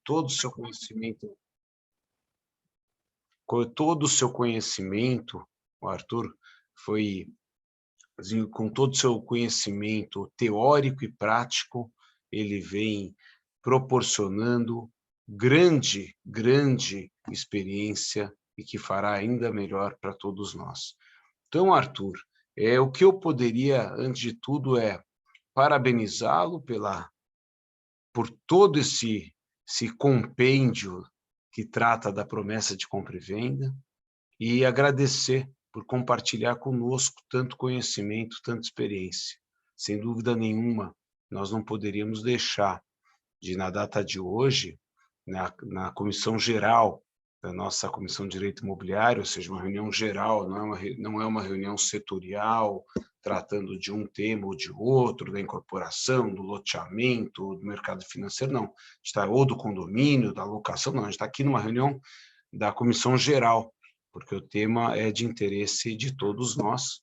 todo o seu conhecimento, com todo o seu conhecimento, o Arthur foi, assim, com todo o seu conhecimento teórico e prático, ele vem proporcionando grande experiência e que fará ainda melhor para todos nós. Então, Arthur, o que eu poderia, antes de tudo, parabenizá-lo por todo esse compêndio que trata da promessa de compra e venda e agradecer por compartilhar conosco tanto conhecimento, tanta experiência. Sem dúvida nenhuma, nós não poderíamos deixar de, na data de hoje, na comissão geral da nossa Comissão de Direito Imobiliário, ou seja, uma reunião geral, não é uma reunião setorial, tratando de um tema ou de outro, da incorporação, do loteamento, do mercado financeiro, não. Ou do condomínio, da locação, não. A gente está aqui numa reunião da comissão geral, porque o tema é de interesse de todos nós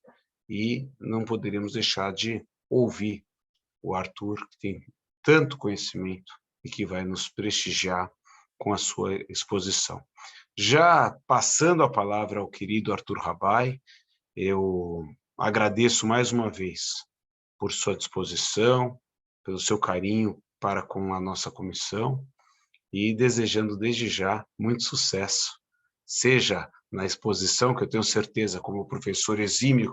e não poderíamos deixar de ouvir o Arthur, que tem tanto conhecimento e que vai nos prestigiar com a sua exposição. Já passando a palavra ao querido Arthur Rabai, eu agradeço mais uma vez por sua disposição, pelo seu carinho para com a nossa comissão e desejando desde já muito sucesso, seja na exposição, que eu tenho certeza, como professor exímio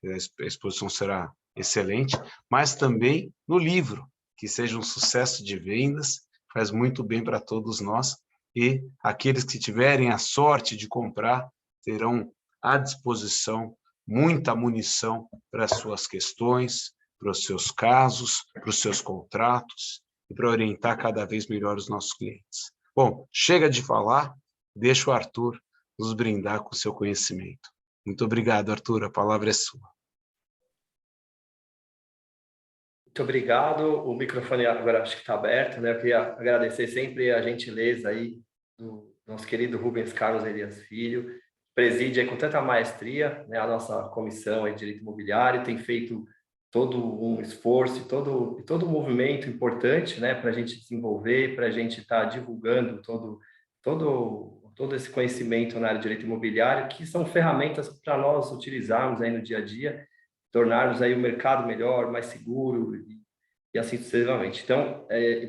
que a exposição será excelente, mas também no livro, que seja um sucesso de vendas, faz muito bem para todos nós, e aqueles que tiverem a sorte de comprar terão à disposição muita munição para as suas questões, para os seus casos, para os seus contratos e para orientar cada vez melhor os nossos clientes. Bom, chega de falar, deixa o Arthur nos brindar com o seu conhecimento. Muito obrigado, Arthur, a palavra é sua. Muito obrigado, o microfone agora acho que está aberto, né? Eu queria agradecer sempre a gentileza aí do nosso querido Rubens Carlos Elias Filho, preside aí com tanta maestria, né, a nossa comissão aí de direito imobiliário, tem feito todo um esforço e todo um movimento importante, né, para a gente desenvolver, para a gente estar divulgando todo esse conhecimento na área de direito imobiliário, que são ferramentas para nós utilizarmos aí no dia a dia, tornarmos aí o mercado melhor, mais seguro e assim sucessivamente. Então,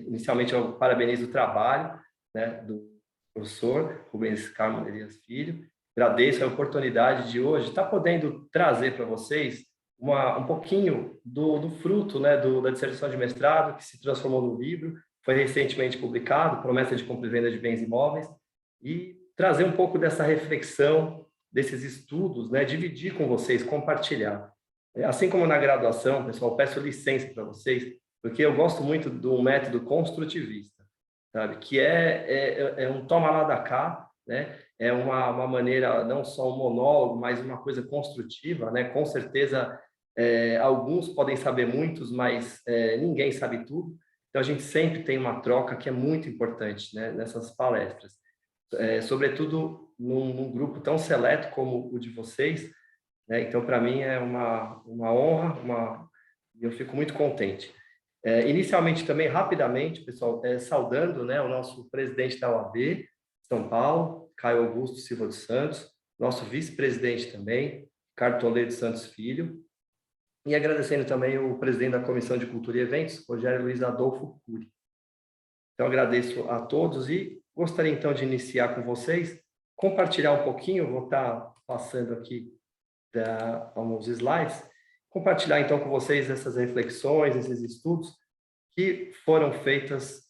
inicialmente eu parabenizo o trabalho, né, do professor Rubens Carlos Elias Filho. Agradeço a oportunidade de hoje estar podendo trazer para vocês um pouquinho do fruto, né, da dissertação de mestrado que se transformou no livro, foi recentemente publicado, Promessa de Compra e Venda de Bens Imóveis, e trazer um pouco dessa reflexão, desses estudos, né, dividir com vocês, compartilhar. Assim como na graduação, pessoal, peço licença para vocês, porque eu gosto muito do método construtivista, sabe? Que é um toma lá da cá, né? É uma maneira, não só um monólogo, mas uma coisa construtiva, né? Com certeza, alguns podem saber muitos, mas ninguém sabe tudo. Então, a gente sempre tem uma troca que é muito importante, né? Nessas palestras. Sobretudo num grupo tão seleto como o de vocês, né? Então, para mim, é uma honra, eu fico muito contente. Inicialmente, também, rapidamente, pessoal, saudando, né, o nosso presidente da OAB, São Paulo, Caio Augusto Silva dos Santos, nosso vice-presidente também, Ricardo Toledo Santos Filho, e agradecendo também o presidente da Comissão de Cultura e Eventos, Rogério Luiz Adolfo Cury. Então, agradeço a todos e gostaria, então, de iniciar com vocês, compartilhar um pouquinho, vou estar passando aqui alguns slides, compartilhar então com vocês essas reflexões, esses estudos que foram feitas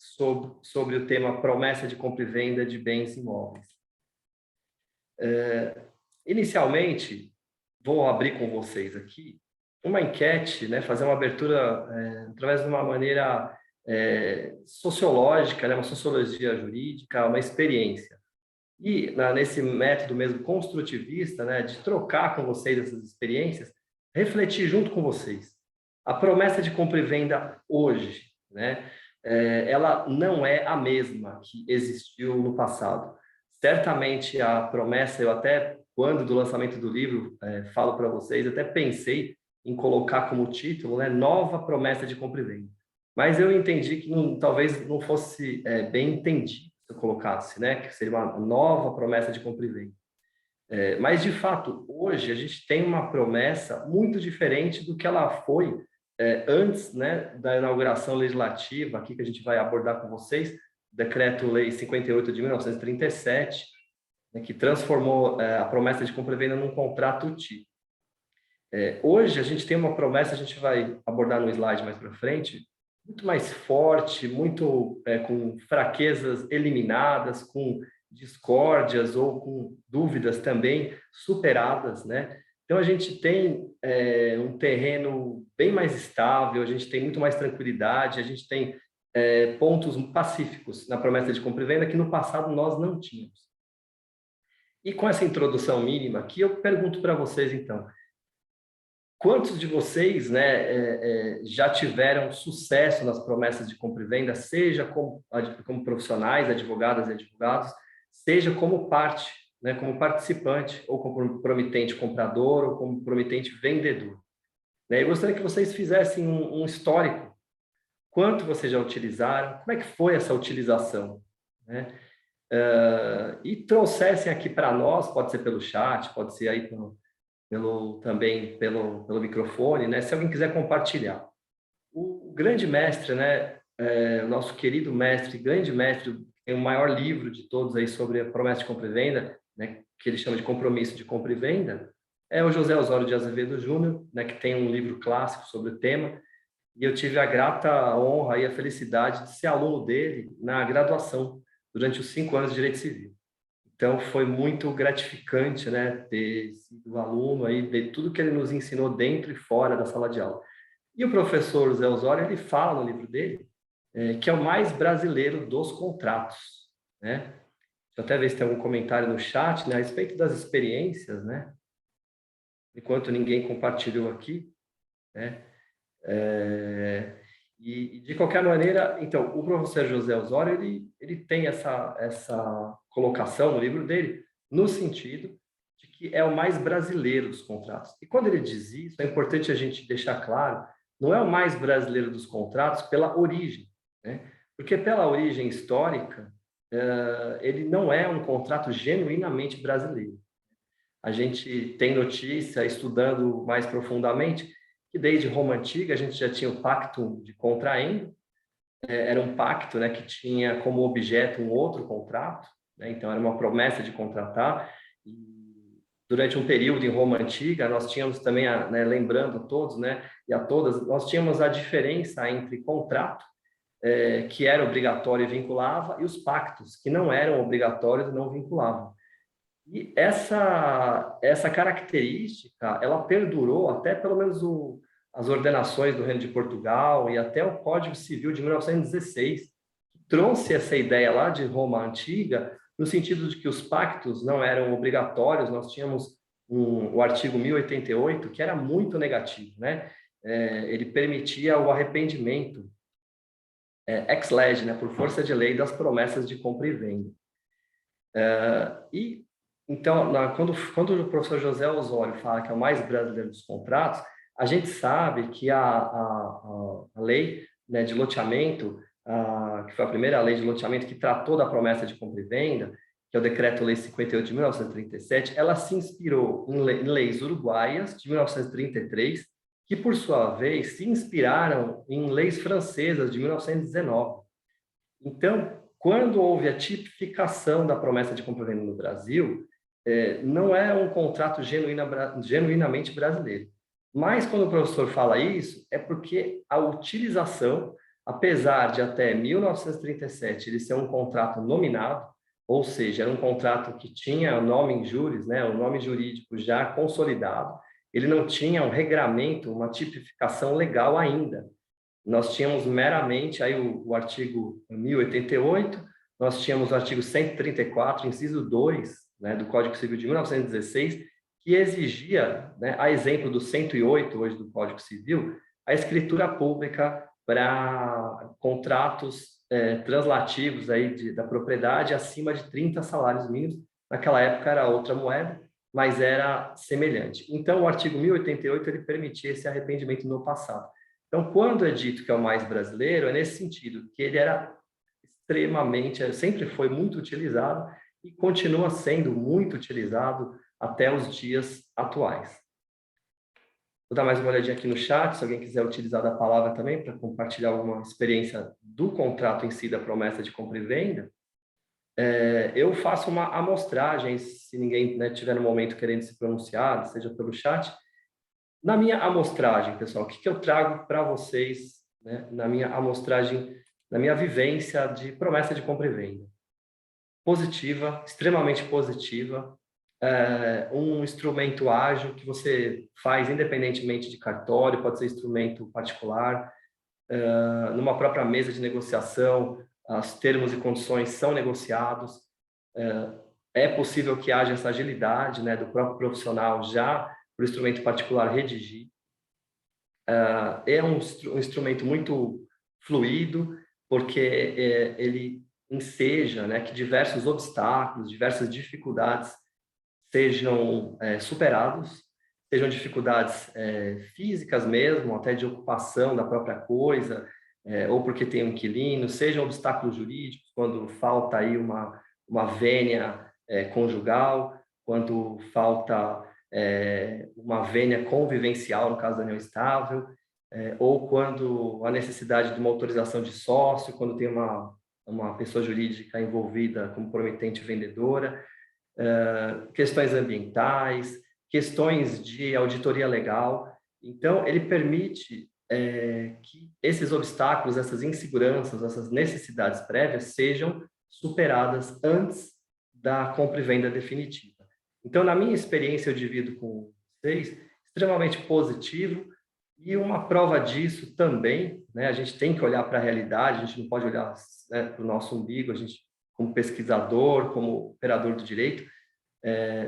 sobre o tema promessa de compra e venda de bens imóveis. Inicialmente, vou abrir com vocês aqui uma enquete, né, fazer uma abertura através de uma maneira sociológica, né, uma sociologia jurídica, uma experiência. E nesse método mesmo construtivista, né, de trocar com vocês essas experiências, refletir junto com vocês. A promessa de compra e venda hoje, né, ela não é a mesma que existiu no passado. Certamente a promessa, eu até, quando do lançamento do livro, falo para vocês, até pensei em colocar como título, né, Nova Promessa de Compra e Venda. mas eu entendi que talvez não fosse bem entendido se eu colocasse, né? Que seria uma nova promessa de compra e venda. Mas, de fato, hoje a gente tem uma promessa muito diferente do que ela foi antes, né, da inauguração legislativa, aqui que a gente vai abordar com vocês, Decreto-Lei 58 de 1937, né, que transformou a promessa de compra e venda num contrato típico. Hoje a gente tem uma promessa, a gente vai abordar no slide mais para frente, muito mais forte, muito com fraquezas eliminadas, com discórdias ou com dúvidas também superadas, né? Então a gente tem um terreno bem mais estável, a gente tem muito mais tranquilidade, a gente tem pontos pacíficos na promessa de compra e venda que no passado nós não tínhamos. E com essa introdução mínima aqui, eu pergunto para vocês então, quantos de vocês, né, já tiveram sucesso nas promessas de compra e venda, seja como profissionais, advogadas e advogados, seja como parte, né, como participante, ou como promitente comprador, ou como promitente vendedor? Né? Eu gostaria que vocês fizessem um histórico. Quanto vocês já utilizaram? Como é que foi essa utilização? Né? E trouxessem aqui para nós, pode ser pelo chat, pode ser aí também pelo microfone, né? Se alguém quiser compartilhar. O grande mestre, né? O nosso querido mestre, grande mestre, tem o maior livro de todos aí sobre a promessa de compra e venda, né? Que ele chama de Compromisso de Compra e Venda, é o José Osório de Azevedo Júnior, né? Que tem um livro clássico sobre o tema, e eu tive a grata honra e a felicidade de ser aluno dele na graduação, durante os 5 anos de Direito Civil. Então, foi muito gratificante, né, ter sido aluno aí, ver tudo que ele nos ensinou dentro e fora da sala de aula. E o professor Zé Osório, ele fala no livro dele que é o mais brasileiro dos contratos, né? Deixa eu até ver se tem algum comentário no chat, né, a respeito das experiências, né? Enquanto ninguém compartilhou aqui, né? E de qualquer maneira, então, o professor José Osório, ele tem essa colocação no livro dele, no sentido de que é o mais brasileiro dos contratos. E quando ele diz isso, é importante a gente deixar claro, não é o mais brasileiro dos contratos pela origem, né? Porque pela origem histórica, ele não é um contrato genuinamente brasileiro. A gente tem notícia, estudando mais profundamente, que desde Roma Antiga a gente já tinha o Pacto de Contraendo, era um pacto, né, que tinha como objeto um outro contrato, né, então era uma promessa de contratar, e durante um período em Roma Antiga nós tínhamos também, né, lembrando a todos, né, e a todas, nós tínhamos a diferença entre contrato, que era obrigatório e vinculava, e os pactos, que não eram obrigatórios e não vinculavam. E essa característica, ela perdurou até pelo menos as ordenações do Reino de Portugal e até o Código Civil de 1916, que trouxe essa ideia lá de Roma Antiga, no sentido de que os pactos não eram obrigatórios, nós tínhamos o artigo 1088, que era muito negativo, né? Ele permitia o arrependimento ex lege, né, por força de lei, das promessas de compra e venda. Então, quando o professor José Osório fala que é o mais brasileiro dos contratos, a gente sabe que a lei, né, de loteamento, que foi a primeira lei de loteamento que tratou da promessa de compra e venda, que é o Decreto-Lei 58 de 1937, ela se inspirou em leis uruguaias de 1933, que, por sua vez, se inspiraram em leis francesas de 1919. Então, quando houve a tipificação da promessa de compra e venda no Brasil, não é um contrato genuinamente brasileiro. Mas quando o professor fala isso, é porque a utilização, apesar de até 1937 ele ser um contrato nominado, ou seja, era um contrato que tinha o nome em juris, né, o nome jurídico já consolidado, ele não tinha um regramento, uma tipificação legal ainda. Nós tínhamos meramente aí o artigo 1088, nós tínhamos o artigo 134, inciso 2, né, do Código Civil de 1916, que exigia, né, a exemplo do 108 hoje do Código Civil, a escritura pública para contratos translativos aí da propriedade acima de 30 salários mínimos. Naquela época era outra moeda, mas era semelhante. Então, o artigo 1088 ele permitia esse arrependimento no passado. Então, quando é dito que é o mais brasileiro, é nesse sentido, que ele era extremamente, sempre foi muito utilizado e continua sendo muito utilizado até os dias atuais. Vou dar mais uma olhadinha aqui no chat, se alguém quiser utilizar da palavra também para compartilhar alguma experiência do contrato em si, da promessa de compra e venda. Eu faço uma amostragem, se ninguém, né, tiver no momento querendo se pronunciar, seja pelo chat. Na minha amostragem, pessoal, o que eu trago para vocês, né, na minha amostragem, na minha vivência de promessa de compra e venda? Positiva, extremamente positiva, um instrumento ágil que você faz independentemente de cartório, pode ser instrumento particular, numa própria mesa de negociação, os termos e condições são negociados, é possível que haja essa agilidade, né, do próprio profissional já para o instrumento particular redigir. É um instrumento muito fluido, porque ele enseja, né, que diversos obstáculos, diversas dificuldades sejam superados, sejam dificuldades físicas mesmo, até de ocupação da própria coisa, ou porque tem um inquilino, sejam obstáculos jurídicos, quando falta aí uma vênia conjugal, quando falta uma vênia convivencial, no caso da união estável, ou quando a necessidade de uma autorização de sócio, quando tem uma pessoa jurídica envolvida como prometente vendedora, questões ambientais, questões de auditoria legal. Então, ele permite que esses obstáculos, essas inseguranças, essas necessidades prévias sejam superadas antes da compra e venda definitiva. Então, na minha experiência, eu divido com vocês, extremamente positivo, e uma prova disso também, né, a gente tem que olhar para a realidade, a gente não pode olhar, né, para o nosso umbigo, a gente, como pesquisador, como operador do direito,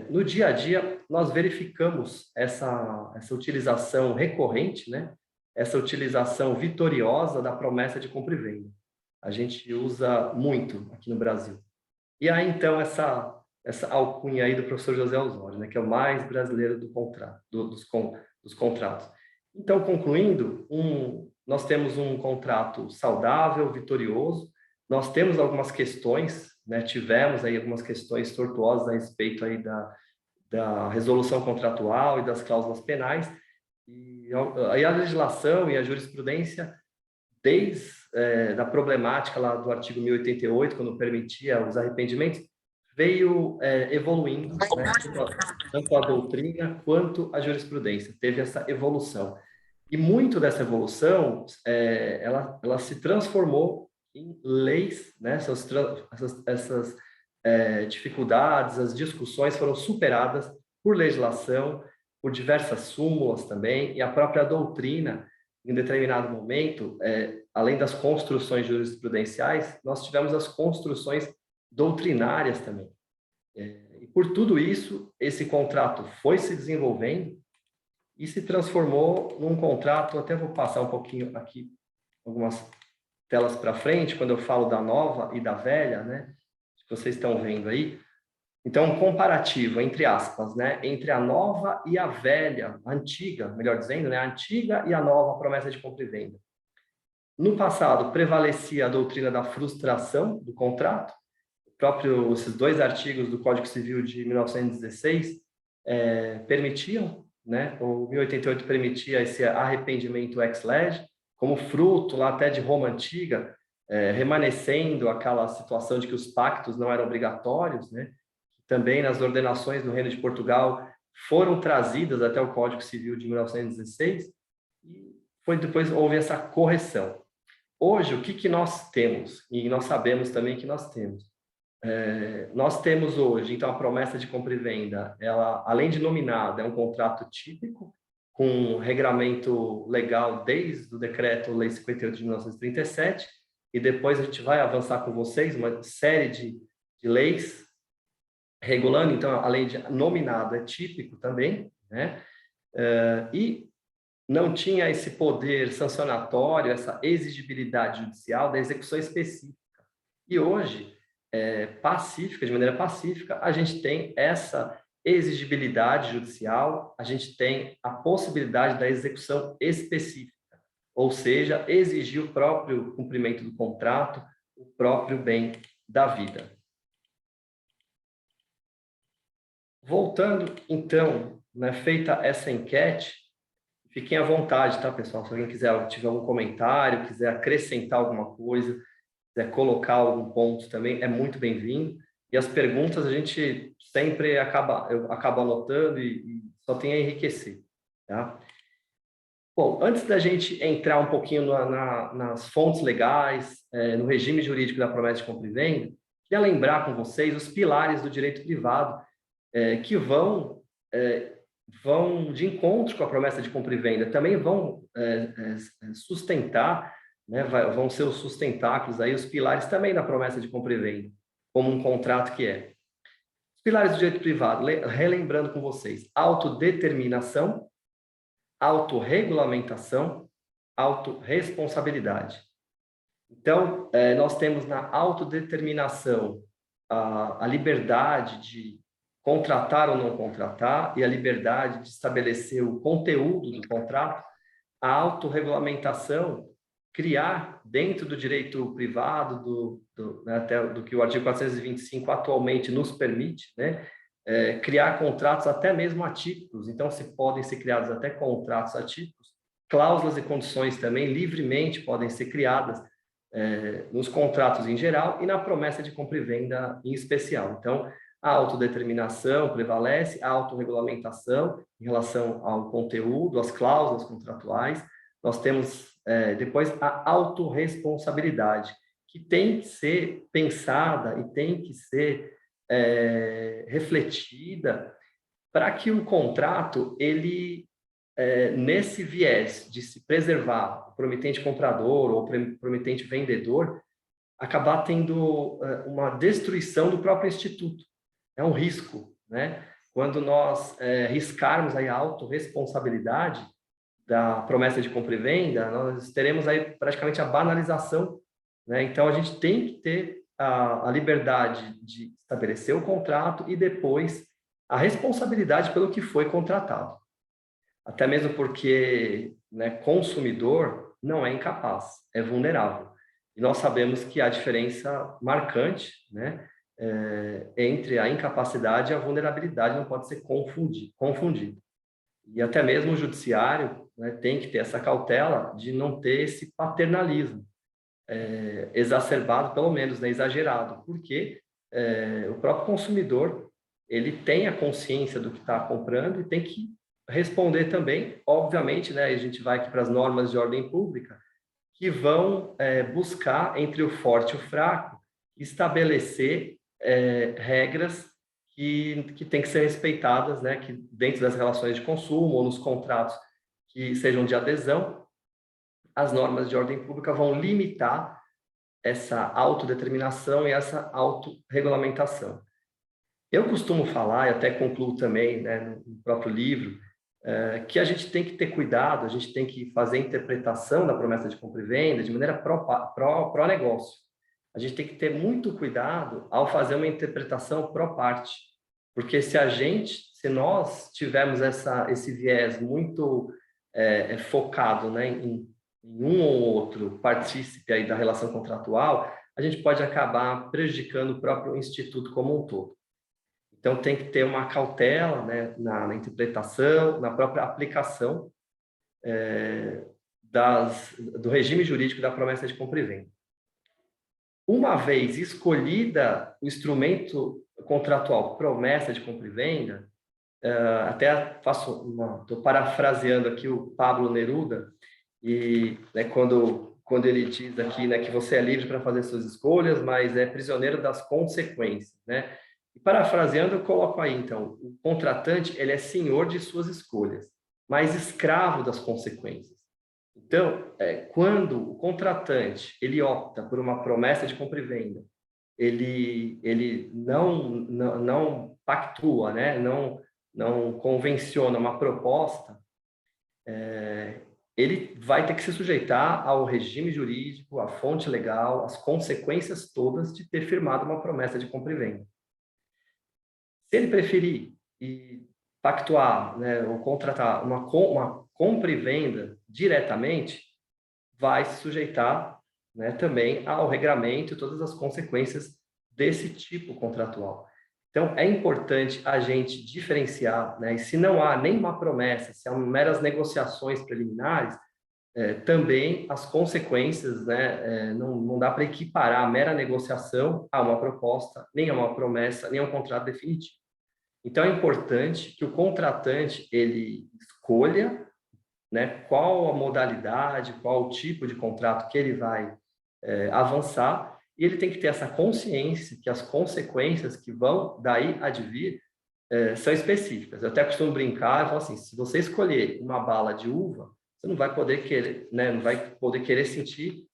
no dia a dia, nós verificamos essa utilização recorrente, né, essa utilização vitoriosa da promessa de compra e venda. A gente usa muito aqui no Brasil. E aí, então, essa alcunha aí do professor José Osório, né, que é o mais brasileiro do contrato, dos contratos. Então, concluindo, nós temos um contrato saudável, vitorioso, nós temos algumas questões, né, tivemos aí algumas questões tortuosas a respeito aí da resolução contratual e das cláusulas penais, e aí a legislação e a jurisprudência, desde da problemática lá do artigo 1088, quando permitia os arrependimentos, veio evoluindo, né, tanto a doutrina quanto a jurisprudência, teve essa evolução. E muito dessa evolução, ela se transformou em leis, né? Essas dificuldades, as discussões foram superadas por legislação, por diversas súmulas também, e a própria doutrina, em determinado momento, além das construções jurisprudenciais, nós tivemos as construções doutrinárias também. E por tudo isso, esse contrato foi se desenvolvendo e se transformou num contrato, até vou passar um pouquinho aqui, algumas telas para frente, quando eu falo da nova e da velha, né, que vocês estão vendo aí. Então, um comparativo, entre aspas, né, entre a nova e a velha, a antiga, melhor dizendo, né, a antiga e a nova promessa de compra e venda. No passado, prevalecia a doutrina da frustração do contrato, esses dois artigos do Código Civil de 1916 permitiam, né, o 1088 permitia esse arrependimento ex lege, como fruto lá até de Roma Antiga, remanescendo aquela situação de que os pactos não eram obrigatórios, né, também nas ordenações do Reino de Portugal foram trazidas até o Código Civil de 1916, e depois houve essa correção. Hoje, o que nós temos? E nós sabemos também que nós temos. Nós temos hoje, então, a promessa de compra e venda, ela, além de nominada, é um contrato típico, com regramento legal desde o Decreto-Lei 58 de 1937, e depois a gente vai avançar com vocês uma série de leis regulando, então, além de nominado, é típico também, né? E não tinha esse poder sancionatório, essa exigibilidade judicial da execução específica. E hoje, de maneira pacífica, a gente tem essa exigibilidade judicial, a gente tem a possibilidade da execução específica. ou seja, exigir o próprio cumprimento do contrato, o próprio bem da vida. Voltando, então, né, feita essa enquete, fiquem à vontade, tá, pessoal? Se alguém tiver algum comentário, quiser acrescentar alguma coisa, quiser colocar algum ponto também, é muito bem-vindo. E as perguntas a gente sempre eu acabo anotando e só tem a enriquecer, tá? Bom, antes da gente entrar um pouquinho nas fontes legais, no regime jurídico da promessa de compra e venda, queria lembrar com vocês os pilares do direito privado, que vão de encontro com a promessa de compra e venda, também vão sustentar, né, vão ser os sustentáculos, aí, os pilares também da promessa de compra e venda, como um contrato que é. Os pilares do direito privado, relembrando com vocês, autodeterminação, autorregulamentação, autorresponsabilidade. Então, nós temos na autodeterminação a liberdade de contratar ou não contratar e a liberdade de estabelecer o conteúdo do contrato, a autorregulamentação, criar dentro do direito privado, até do que o artigo 425 atualmente nos permite, né? Criar contratos até mesmo atípicos, então se podem ser criados até contratos atípicos, cláusulas e condições também livremente podem ser criadas nos contratos em geral e na promessa de compra e venda em especial. Então, a autodeterminação prevalece, a autorregulamentação em relação ao conteúdo, às cláusulas contratuais. Nós temos depois a autorresponsabilidade, que tem que ser pensada e tem que ser refletida para que o contrato, ele, nesse viés de se preservar o promitente comprador ou o promitente vendedor, acabar tendo uma destruição do próprio instituto. É um risco, né? Quando nós riscarmos aí a autorresponsabilidade da promessa de compra e venda, nós teremos aí praticamente a banalização, né? Então, a gente tem que ter a liberdade de estabelecer o contrato e depois a responsabilidade pelo que foi contratado. Até mesmo porque, né, consumidor não é incapaz, é vulnerável. E nós sabemos que há diferença marcante, né, entre a incapacidade e a vulnerabilidade, não pode ser confundido. E até mesmo o judiciário, né, tem que ter essa cautela de não ter esse paternalismo exacerbado, pelo menos, né, exagerado, porque o próprio consumidor, ele tem a consciência do que está comprando e tem que responder também, obviamente, né, a gente vai aqui para as normas de ordem pública, que vão buscar, entre o forte e o fraco, estabelecer regras que têm que ser respeitadas, né, que dentro das relações de consumo ou nos contratos que sejam de adesão, as normas de ordem pública vão limitar essa autodeterminação e essa autorregulamentação. Eu costumo falar, e até concluo também, né, no próprio livro, que a gente tem que ter cuidado, a gente tem que fazer a interpretação da promessa de compra e venda de maneira pró-negócio. A gente tem que ter muito cuidado ao fazer uma interpretação pró-parte, porque se nós tivermos esse viés muito focado, né, em um ou outro partícipe aí da relação contratual, a gente pode acabar prejudicando o próprio instituto como um todo. Então, tem que ter uma cautela, né, na interpretação, na própria aplicação do regime jurídico da promessa de compra e venda. Uma vez escolhida o instrumento contratual promessa de compra e venda, até estou parafraseando aqui o Pablo Neruda, e né, quando ele diz aqui, né, que você é livre para fazer suas escolhas, mas é prisioneiro das consequências, né? E parafraseando, eu coloco aí, então, o contratante, ele é senhor de suas escolhas, mas escravo das consequências. Então, quando o contratante, ele opta por uma promessa de compra e venda, ele não pactua, né? não convenciona uma proposta, ele vai ter que se sujeitar ao regime jurídico, à fonte legal, às consequências todas de ter firmado uma promessa de compra e venda. Se ele preferir pactuar, né, ou contratar uma compra e venda diretamente, vai se sujeitar, né, também ao regramento e todas as consequências desse tipo contratual. Então, é importante a gente diferenciar, né, e se não há nenhuma promessa, se há meras negociações preliminares, também as consequências, né, não dá para equiparar a mera negociação a uma proposta, nem a uma promessa, nem a um contrato definitivo. Então, é importante que o contratante ele escolha, né, qual a modalidade, qual o tipo de contrato que ele vai avançar, e ele tem que ter essa consciência que as consequências que vão daí advir são específicas. Eu até costumo brincar, eu falo assim, se você escolher uma bala de uva, você não vai poder querer, né, não vai poder querer sentir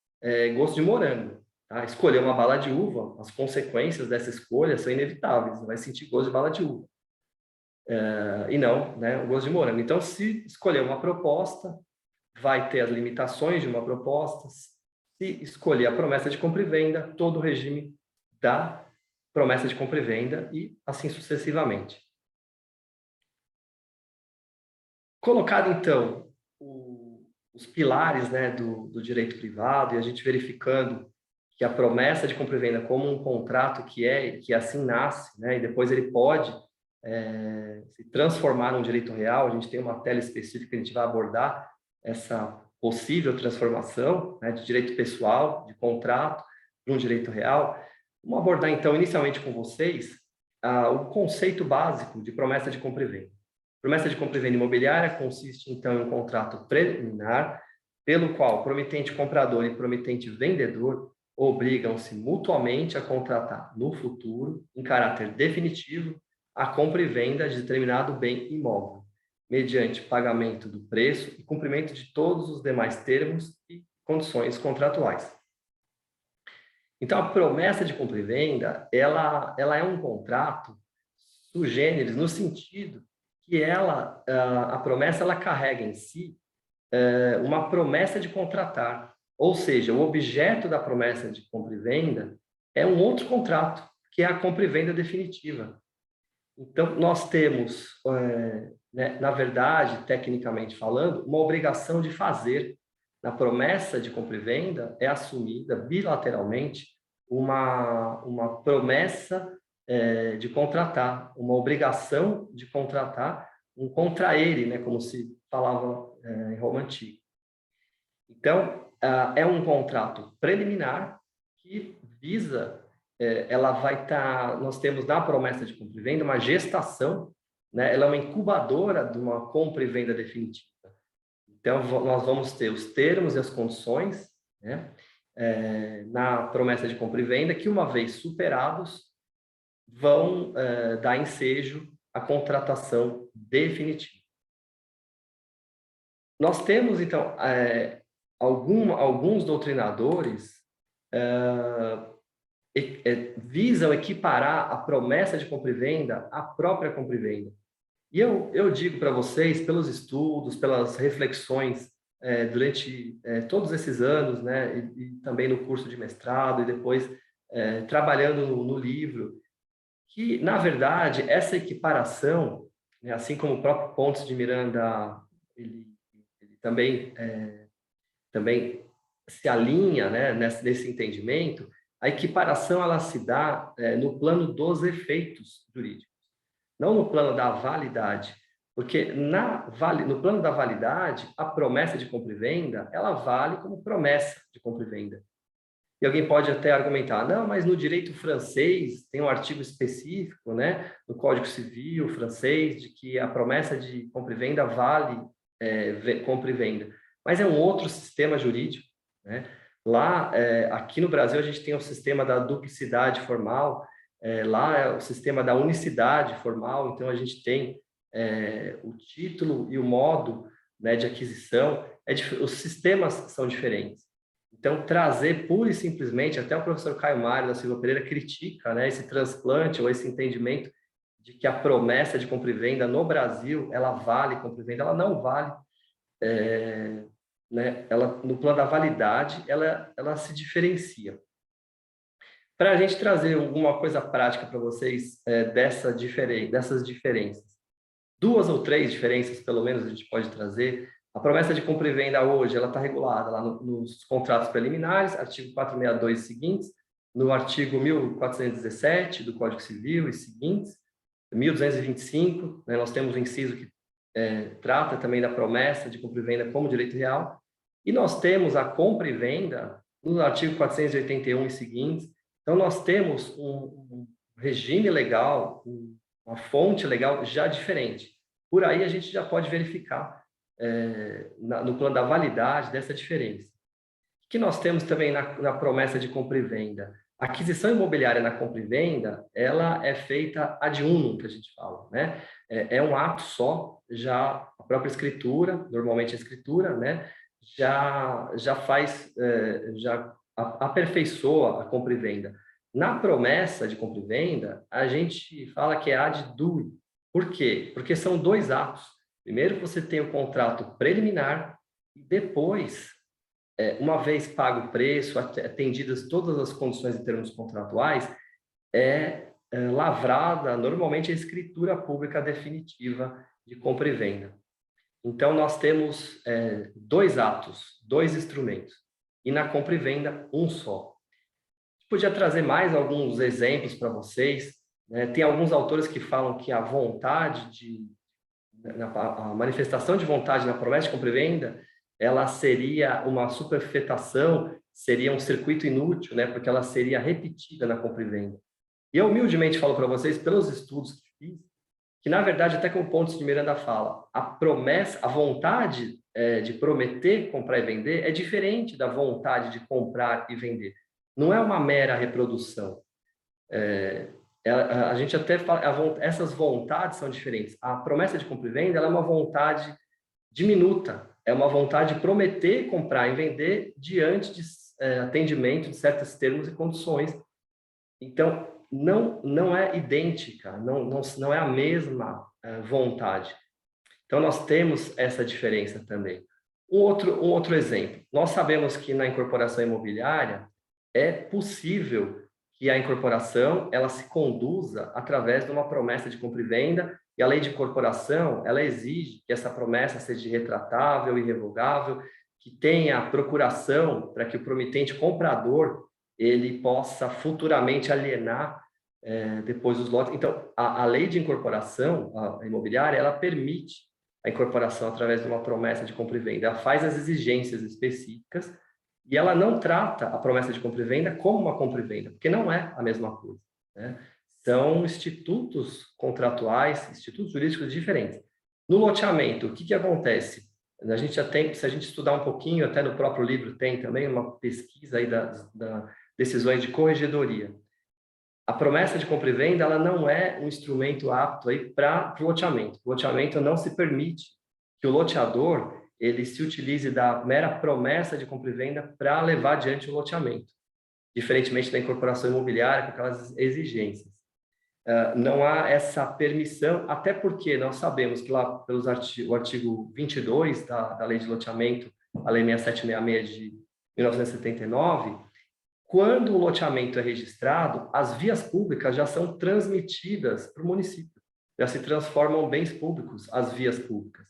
gosto de morango. Tá? Escolher uma bala de uva, as consequências dessa escolha são inevitáveis, você vai sentir gosto de bala de uva. E não, né, o gosto de morango. Então, se escolher uma proposta, vai ter as limitações de uma proposta. Se escolher a promessa de compra e venda, todo o regime da promessa de compra e venda e assim sucessivamente. Colocado, então, os pilares, né, do direito privado e a gente verificando que a promessa de compra e venda como um contrato que assim nasce, né, e depois ele pode se transformar num direito real, a gente tem uma tela específica que a gente vai abordar essa possível transformação, né, de direito pessoal, de contrato, para um direito real. Vamos abordar, então, inicialmente com vocês, o conceito básico de promessa de compra e venda. Promessa de compra e venda imobiliária consiste, então, em um contrato preliminar, pelo qual o promitente comprador e o promitente vendedor obrigam-se mutuamente a contratar no futuro, em caráter definitivo, a compra e venda de determinado bem imóvel, mediante pagamento do preço e cumprimento de todos os demais termos e condições contratuais. Então, a promessa de compra e venda, ela é um contrato sui generis, no sentido que a promessa, ela carrega em si uma promessa de contratar, ou seja, o objeto da promessa de compra e venda é um outro contrato, que é a compra e venda definitiva. Então, nós temos, né, na verdade, tecnicamente falando, uma obrigação de fazer. Na promessa de compra e venda é assumida bilateralmente uma promessa de contratar, uma obrigação de contratar um contra ele, né, como se falava em Roma Antiga. Então, é um contrato preliminar que visa ela vai estar, nós temos na promessa de compra e venda uma gestação, né? Ela é uma incubadora de uma compra e venda definitiva. Então, nós vamos ter os termos e as condições, né? Na promessa de compra e venda, que uma vez superados, vão dar ensejo à contratação definitiva. Nós temos, então, alguns doutrinadores visam equiparar a promessa de compra e venda à própria compra e venda. E eu digo para vocês, pelos estudos, pelas reflexões durante todos esses anos, né, e também no curso de mestrado e depois trabalhando no livro, que, na verdade, essa equiparação, né, assim como o próprio Pontes de Miranda, ele também se alinha, né, nesse entendimento, a equiparação ela se dá no plano dos efeitos jurídicos, não no plano da validade, porque no plano da validade, a promessa de compra e venda, ela vale como promessa de compra e venda. E alguém pode até argumentar, não, mas no direito francês tem um artigo específico, né, no Código Civil francês, de que a promessa de compra e venda vale compra e venda. Mas é um outro sistema jurídico, né? Lá, aqui no Brasil, a gente tem o sistema da duplicidade formal, lá é o sistema da unicidade formal, então a gente tem o título e o modo, né, de aquisição, os sistemas são diferentes. Então, trazer pura e simplesmente, até o professor Caio Mário da Silva Pereira critica, né, esse transplante ou esse entendimento de que a promessa de compra e venda no Brasil, ela vale compra e venda, ela não vale. Né, ela, no plano da validade, ela se diferencia. Para a gente trazer alguma coisa prática para vocês dessas diferenças, 2 ou 3 diferenças, pelo menos, a gente pode trazer A promessa de compra e venda hoje, ela está regulada lá nos contratos preliminares, artigo 462 e seguintes, no artigo 1417 do Código Civil e seguintes, 1225, né, nós temos o inciso que trata também da promessa de compra e venda como direito real, e nós temos a compra e venda no artigo 481 e seguintes. Então, nós temos um regime legal, uma fonte legal já diferente. Por aí, a gente já pode verificar no plano da validade dessa diferença. O que nós temos também na promessa de compra e venda? A aquisição imobiliária na compra e venda, ela é feita ad unum, que a gente fala, né? É um ato só, já a própria escritura, normalmente a escritura, né? Já faz, já aperfeiçoa a compra e venda. Na promessa de compra e venda, a gente fala que é ad dui. Por quê? Porque são dois atos. Primeiro, você tem o contrato preliminar e depois, uma vez pago o preço, atendidas todas as condições em termos contratuais, lavrada normalmente a escritura pública definitiva de compra e venda. Então, nós temos dois atos, dois instrumentos, e na compra e venda, um só. Podia trazer mais alguns exemplos para vocês, né? Tem alguns autores que falam que a manifestação de vontade na promessa de compra e venda, ela seria uma superfetação, seria um circuito inútil, né? Porque ela seria repetida na compra e venda. E eu humildemente falo para vocês, pelos estudos que fiz, que na verdade, até como o Pontes de Miranda fala, a promessa, a vontade de prometer, comprar e vender é diferente da vontade de comprar e vender. Não é uma mera reprodução. A gente até fala, essas vontades são diferentes. A promessa de compra e venda, ela é uma vontade diminuta, é uma vontade de prometer, comprar e vender diante de atendimento de certos termos e condições. Então, não é idêntica, não é a mesma vontade. Então, nós temos essa diferença também. Um outro exemplo, nós sabemos que na incorporação imobiliária é possível que a incorporação ela se conduza através de uma promessa de compra e venda, e a lei de incorporação ela exige que essa promessa seja retratável, irrevogável, que tenha procuração para que o promitente comprador ele possa futuramente alienar depois os lotes. Então, a lei de incorporação a imobiliária, ela permite a incorporação através de uma promessa de compra e venda. Ela faz as exigências específicas e ela não trata a promessa de compra e venda como uma compra e venda, porque não é a mesma coisa, né? São institutos contratuais, institutos jurídicos diferentes. No loteamento, o que acontece? A gente já tem, se a gente estudar um pouquinho, até no próprio livro tem também uma pesquisa aí da decisões de corregedoria. A promessa de compra e venda, ela não é um instrumento apto aí para o loteamento. O loteamento não se permite que o loteador ele se utilize da mera promessa de compra e venda para levar adiante o loteamento, diferentemente da incorporação imobiliária, com aquelas exigências. Não há essa permissão, até porque nós sabemos que lá pelos o artigo 22 da Lei de Loteamento, a Lei 6766 de 1979, quando o loteamento é registrado, as vias públicas já são transmitidas para o município, já se transformam bens públicos, as vias públicas.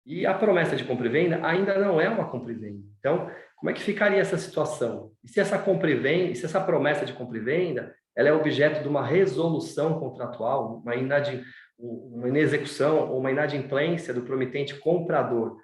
E a promessa de compra e venda ainda não é uma compra e venda. Então, como é que ficaria essa situação? E se essa compra e venda, se essa promessa de compra e venda, ela é objeto de uma resolução contratual, uma inexecução ou uma inadimplência do promitente comprador?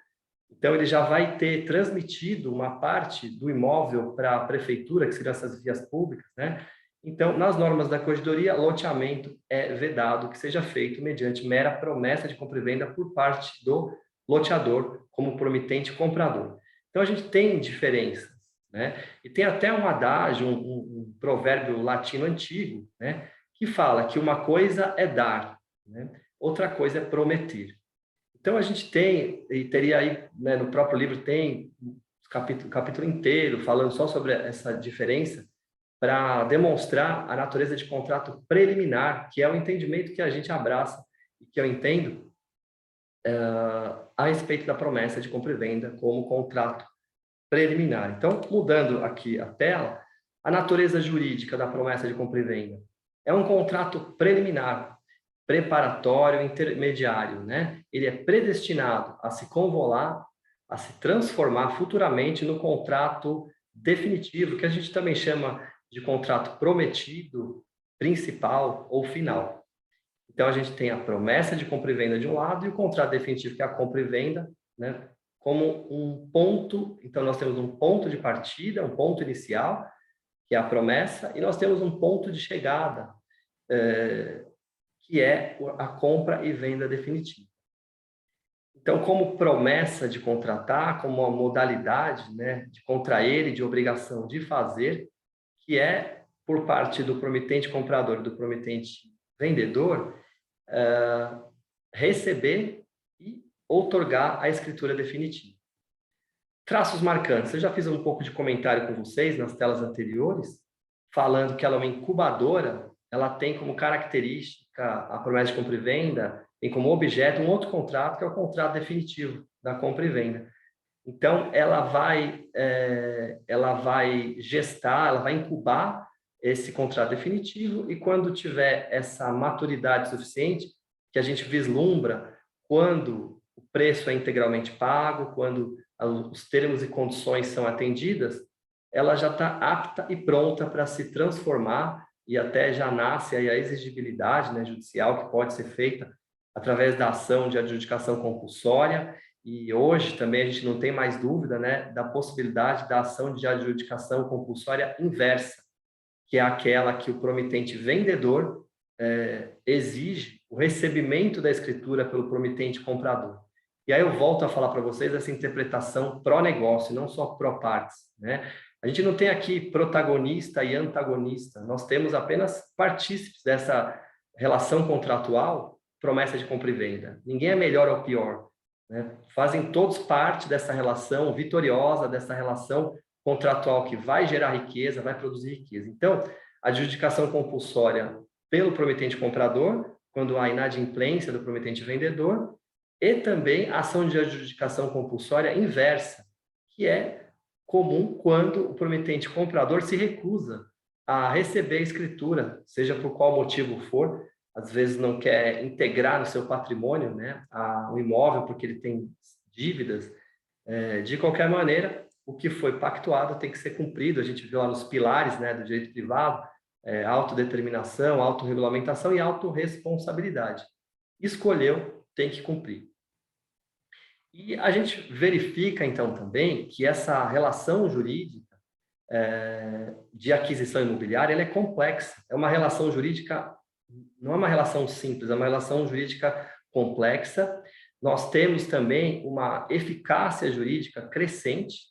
Então, ele já vai ter transmitido uma parte do imóvel para a prefeitura, que seriam essas vias públicas, né? Então, nas normas da corregedoria, loteamento é vedado que seja feito mediante mera promessa de compra e venda por parte do loteador como promitente comprador. Então, a gente tem diferenças, né? E tem até um adágio, um provérbio latino antigo, né? Que fala que uma coisa é dar, né? Outra coisa é prometer. Então, a gente tem, e teria aí, né, no próprio livro, tem capítulo inteiro falando só sobre essa diferença para demonstrar a natureza de contrato preliminar, que é o entendimento que a gente abraça e que eu entendo a respeito da promessa de compra e venda como contrato preliminar. Então, mudando aqui a tela, a natureza jurídica da promessa de compra e venda é um contrato preliminar, preparatório, intermediário, né? Ele é predestinado a se convolar a se transformar futuramente no contrato definitivo, que a gente também chama de contrato prometido, principal ou final. Então, a gente tem a promessa de compra e venda de um lado e o contrato definitivo, que é a compra e venda, né, como um ponto. Então, nós temos um ponto de partida, um ponto inicial, que é a promessa, e nós temos um ponto de chegada, que é a compra e venda definitiva. Então, como promessa de contratar, como uma modalidade, né, de contrair e de obrigação de fazer, que é por parte do promitente comprador e do promitente vendedor, receber e outorgar a escritura definitiva. Traços marcantes. Eu já fiz um pouco de comentário com vocês nas telas anteriores, falando que ela é uma incubadora, ela tem como característica a promessa de compra e venda, tem como objeto um outro contrato, que é o contrato definitivo da compra e venda. Então, ela vai gestar, ela vai incubar esse contrato definitivo, e quando tiver essa maturidade suficiente, que a gente vislumbra quando o preço é integralmente pago, quando os termos e condições são atendidas, ela já está apta e pronta para se transformar, e até já nasce aí a exigibilidade, né, judicial, que pode ser feita através da ação de adjudicação compulsória. E hoje também a gente não tem mais dúvida, né, da possibilidade da ação de adjudicação compulsória inversa, que é aquela que o promitente vendedor exige o recebimento da escritura pelo promitente comprador. E aí eu volto a falar para vocês essa interpretação pró-negócio, não só pró-partes, né? A gente não tem aqui protagonista e antagonista, nós temos apenas partícipes dessa relação contratual, promessa de compra e venda. Ninguém é melhor ou pior, né? Fazem todos parte dessa relação vitoriosa, dessa relação contratual que vai gerar riqueza, vai produzir riqueza. Então, a adjudicação compulsória pelo promitente comprador, quando há inadimplência do promitente vendedor, e também a ação de adjudicação compulsória inversa, que é comum quando o promitente comprador se recusa a receber a escritura, seja por qual motivo for, às vezes não quer integrar no seu patrimônio, né, o imóvel porque ele tem dívidas. De qualquer maneira, o que foi pactuado tem que ser cumprido. A gente viu lá nos pilares, né, do direito privado, autodeterminação, autorregulamentação e autorresponsabilidade. Escolheu, tem que cumprir. E a gente verifica, então, também que essa relação jurídica de aquisição imobiliária ela é complexa. É uma relação jurídica, não é uma relação simples, é uma relação jurídica complexa. Nós temos também uma eficácia jurídica crescente,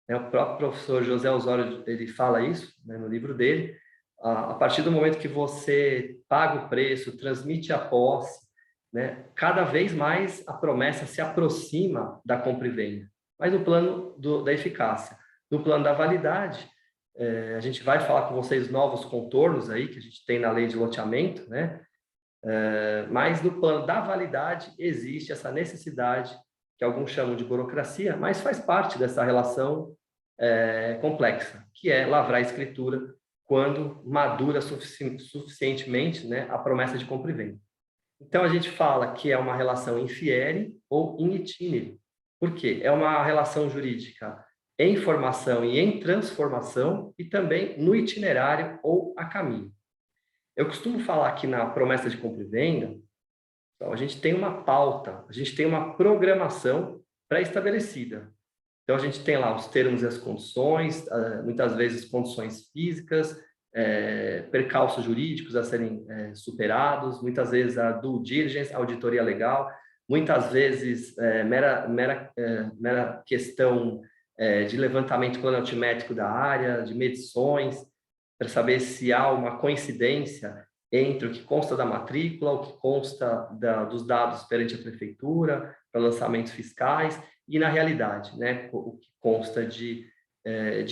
né? O próprio professor José Osório ele fala isso, né, no livro dele. A partir do momento que você paga o preço, transmite a posse, né, cada vez mais a promessa se aproxima da compra e venda. Mas no plano da eficácia, no plano da validade, a gente vai falar com vocês novos contornos aí que a gente tem na lei de loteamento, né? Mas no plano da validade existe essa necessidade, que alguns chamam de burocracia, mas faz parte dessa relação complexa, que é lavrar a escritura quando madura suficientemente, né, a promessa de compra e venda. Então, a gente fala que é uma relação in fieri ou in itinere. Por quê? É uma relação jurídica em formação e em transformação, e também no itinerário ou a caminho. Eu costumo falar que na promessa de compra e venda, então, a gente tem uma pauta, a gente tem uma programação pré-estabelecida. Então, a gente tem lá os termos e as condições, muitas vezes condições físicas, percalços jurídicos a serem superados, muitas vezes a due diligence, auditoria legal, muitas vezes mera questão de levantamento planoaltimétrico da área, de medições, para saber se há uma coincidência entre o que consta da matrícula, o que consta dos dados perante a prefeitura, para lançamentos fiscais, e na realidade, né, o que consta de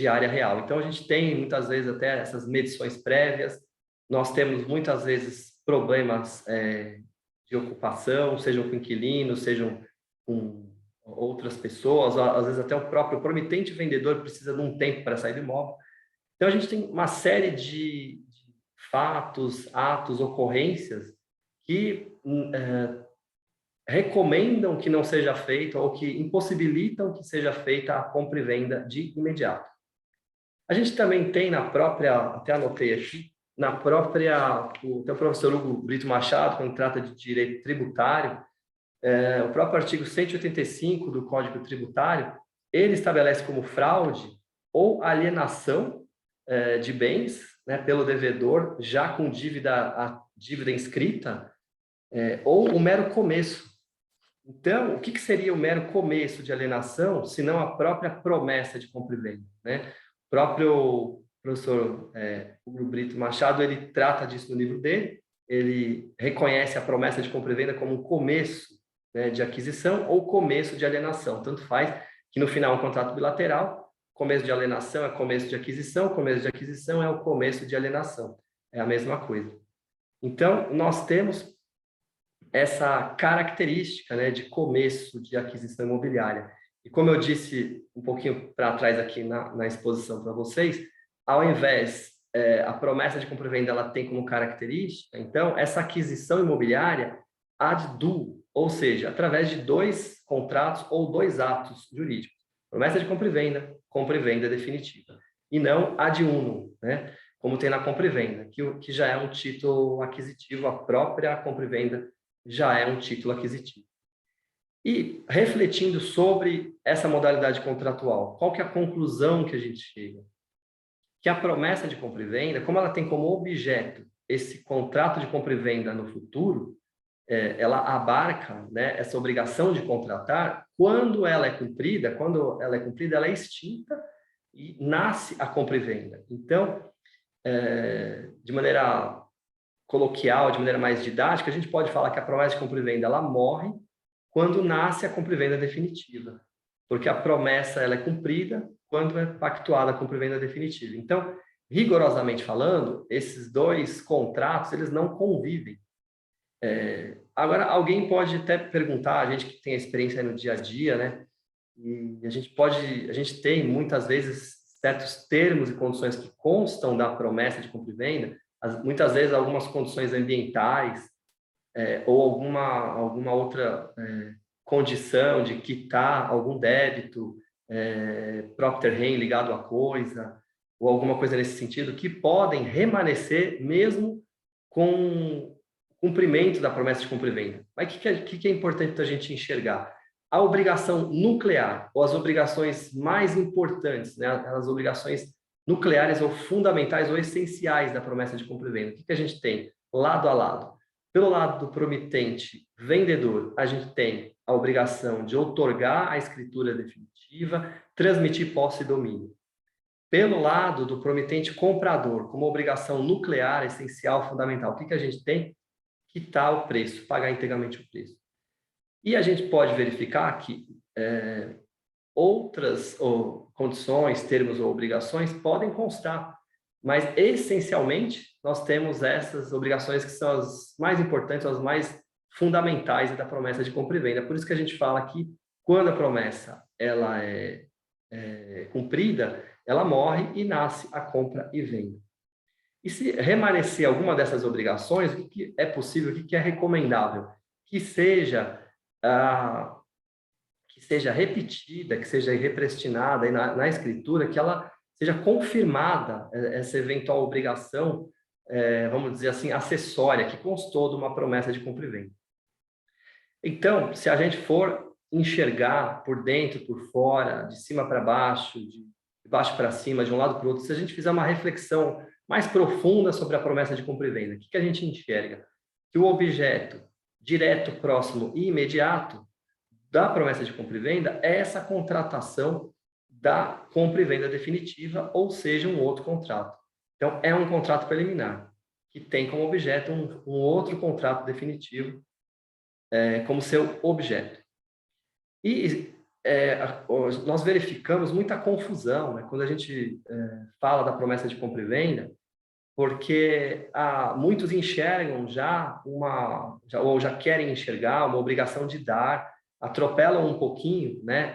área real. Então, a gente tem, muitas vezes, até essas medições prévias. Nós temos, muitas vezes, problemas de ocupação, sejam com inquilinos, sejam com outras pessoas, às vezes até o próprio promitente vendedor precisa de um tempo para sair do imóvel. Então, a gente tem uma série de fatos, atos, ocorrências que recomendam que não seja feita ou que impossibilitam que seja feita a compra e venda de imediato. A gente também tem na própria, até anotei aqui, na própria, o professor Hugo Brito Machado, quando trata de direito tributário, o próprio artigo 185 do Código Tributário, ele estabelece como fraude ou alienação de bens, né, pelo devedor, já com a dívida inscrita, ou o mero começo. Então, o que seria o mero começo de alienação, se não a própria promessa de compra e venda, né? O próprio professor Hugo Brito Machado, ele trata disso no livro dele, ele reconhece a promessa de compra e venda como um começo, né, de aquisição ou começo de alienação, tanto faz que no final é um contrato bilateral, começo de alienação é começo de aquisição, começo de aquisição é o começo de alienação, é a mesma coisa. Então, nós temos essa característica, né, de começo de aquisição imobiliária. E como eu disse um pouquinho para trás aqui na exposição para vocês, ao invés, a promessa de compra e venda ela tem como característica, então, essa aquisição imobiliária ad duo, ou seja, através de 2 contratos ou 2 atos jurídicos. Promessa de compra e venda definitiva. E não ad unum, né, como tem na compra e venda, que já é um título aquisitivo, a própria compra e venda já é um título aquisitivo. E refletindo sobre essa modalidade contratual, qual que é a conclusão que a gente chega? Que a promessa de compra e venda, como ela tem como objeto esse contrato de compra e venda no futuro, ela abarca, né, essa obrigação de contratar, quando ela é cumprida, ela é extinta e nasce a compra e venda. Então, de maneira coloquial, de maneira mais didática, a gente pode falar que a promessa de compra e venda ela morre quando nasce a compra e venda definitiva, porque a promessa ela é cumprida quando é pactuada a compra e venda definitiva. Então, rigorosamente falando, esses 2 contratos eles não convivem. Agora, alguém pode até perguntar, a gente que tem a experiência no dia a dia, né? E a gente tem muitas vezes certos termos e condições que constam da promessa de compra e venda, muitas vezes algumas condições ambientais, ou alguma outra condição de quitar algum débito, propter rem ligado à coisa, ou alguma coisa nesse sentido, que podem remanescer mesmo com o cumprimento da promessa de compra e venda. Mas o que é importante a gente enxergar? A obrigação nuclear, ou as obrigações mais importantes, né, as obrigações nucleares ou fundamentais ou essenciais da promessa de compra e venda. O que a gente tem lado a lado? Pelo lado do promitente vendedor, a gente tem a obrigação de outorgar a escritura definitiva, transmitir posse e domínio. Pelo lado do promitente comprador, como obrigação nuclear, essencial, fundamental, o que a gente tem? Quitar o preço, pagar integralmente o preço. E a gente pode verificar que outras condições, termos ou obrigações podem constar, mas essencialmente nós temos essas obrigações que são as mais importantes, as mais fundamentais da promessa de compra e venda. Por isso que a gente fala que quando a promessa ela é cumprida, ela morre e nasce a compra e venda. E se remanescer alguma dessas obrigações, o que é possível, o que é recomendável? Que seja repetida, que seja represtinada na escritura, que ela seja confirmada, essa eventual obrigação, vamos dizer assim, acessória, que constou de uma promessa de compra e venda. Então, se a gente for enxergar por dentro, por fora, de cima para baixo, de baixo para cima, de um lado para o outro, se a gente fizer uma reflexão mais profunda sobre a promessa de compra e venda, o que a gente enxerga? Que o objeto direto, próximo e imediato da promessa de compra e venda é essa contratação da compra e venda definitiva, ou seja, um outro contrato. Então, é um contrato preliminar, que tem como objeto um outro contrato definitivo como seu objeto. E nós verificamos muita confusão, né, quando a gente fala da promessa de compra e venda, porque muitos enxergam ou já querem enxergar uma obrigação de dar, atropelam um pouquinho, né,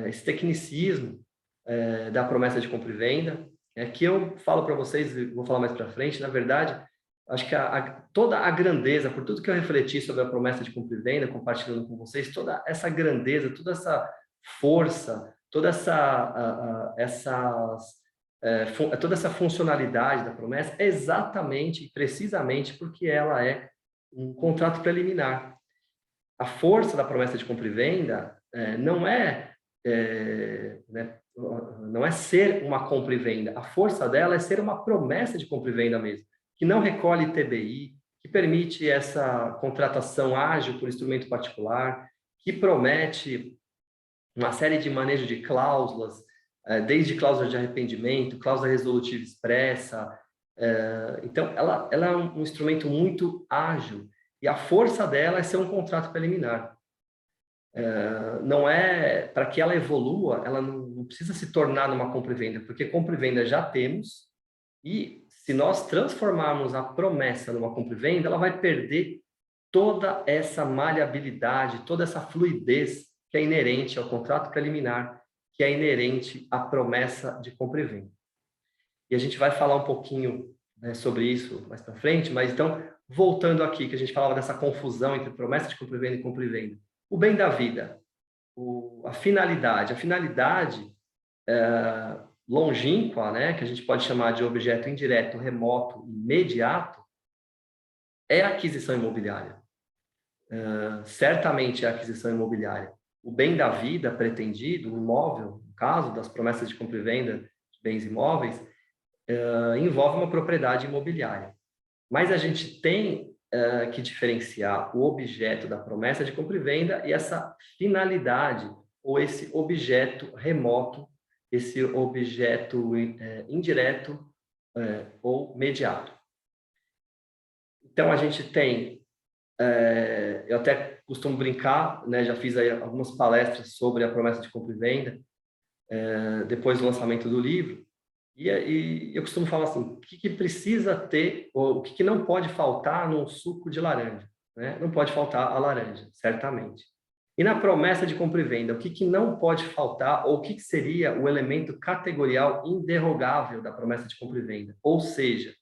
esse tecnicismo da promessa de compra e venda, que eu falo para vocês, vou falar mais para frente, na verdade, acho que toda a grandeza, por tudo que eu refleti sobre a promessa de compra e venda, compartilhando com vocês, toda essa grandeza, toda essa força, toda toda essa funcionalidade da promessa é exatamente, precisamente porque ela é um contrato preliminar. A força da promessa de compra e venda não é, né, não é ser uma compra e venda. A força dela é ser uma promessa de compra e venda mesmo, que não recolhe TBI, que permite essa contratação ágil por instrumento particular, que promete uma série de manejo de cláusulas, desde cláusula de arrependimento, cláusula resolutiva expressa. Então, ela é um instrumento muito ágil e a força dela é ser um contrato preliminar. Não é, para que ela evolua, ela não precisa se tornar numa compra e venda, porque compra e venda já temos, e se nós transformarmos a promessa numa compra e venda, ela vai perder toda essa maleabilidade, toda essa fluidez que é inerente ao contrato preliminar, que é inerente à promessa de compra e venda. E a gente vai falar um pouquinho, né, sobre isso mais para frente, mas então, voltando aqui, que a gente falava dessa confusão entre promessa de compra e venda e compra e venda. O bem da vida, a finalidade longínqua, né, que a gente pode chamar de objeto indireto, remoto, imediato, é a aquisição imobiliária. Certamente é a aquisição imobiliária. O bem da vida pretendido, o imóvel, no caso das promessas de compra e venda de bens imóveis, envolve uma propriedade imobiliária. Mas a gente tem que diferenciar o objeto da promessa de compra e venda e essa finalidade, ou esse objeto remoto, esse objeto indireto ou mediato. Então, a gente tem, eu até costumo brincar, né, já fiz aí algumas palestras sobre a promessa de compra e venda, depois do lançamento do livro, e eu costumo falar assim, o que precisa ter, ou o que não pode faltar num suco de laranja, né? Não pode faltar a laranja, certamente. E na promessa de compra e venda, o que não pode faltar, ou o que seria o elemento categorial inderrogável da promessa de compra e venda? Ou seja,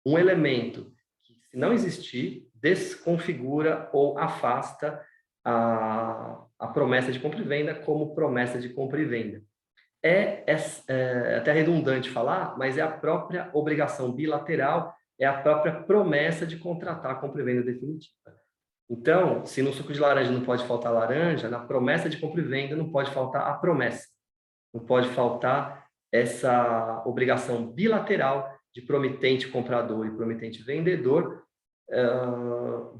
um elemento que, se não existir, desconfigura ou afasta a promessa de compra e venda como promessa de compra e venda. É até redundante falar, mas é a própria obrigação bilateral, é a própria promessa de contratar a compra e venda definitiva. Então, se no suco de laranja não pode faltar laranja, na promessa de compra e venda não pode faltar a promessa. Não pode faltar essa obrigação bilateral de promitente comprador e promitente vendedor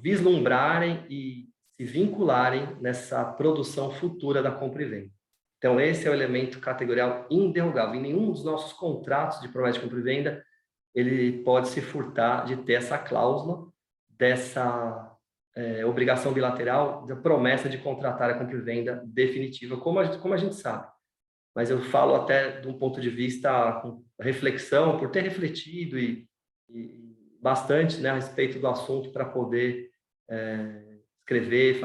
vislumbrarem e se vincularem nessa produção futura da compra e venda. Então, esse é o elemento categorial inderrogável. Em nenhum dos nossos contratos de promessa de compra e venda, ele pode se furtar de ter essa cláusula dessa obrigação bilateral, da promessa de contratar a compra e venda definitiva, como a gente sabe. Mas eu falo até de um ponto de vista com reflexão, por ter refletido e bastante, né, a respeito do assunto para poder escrever,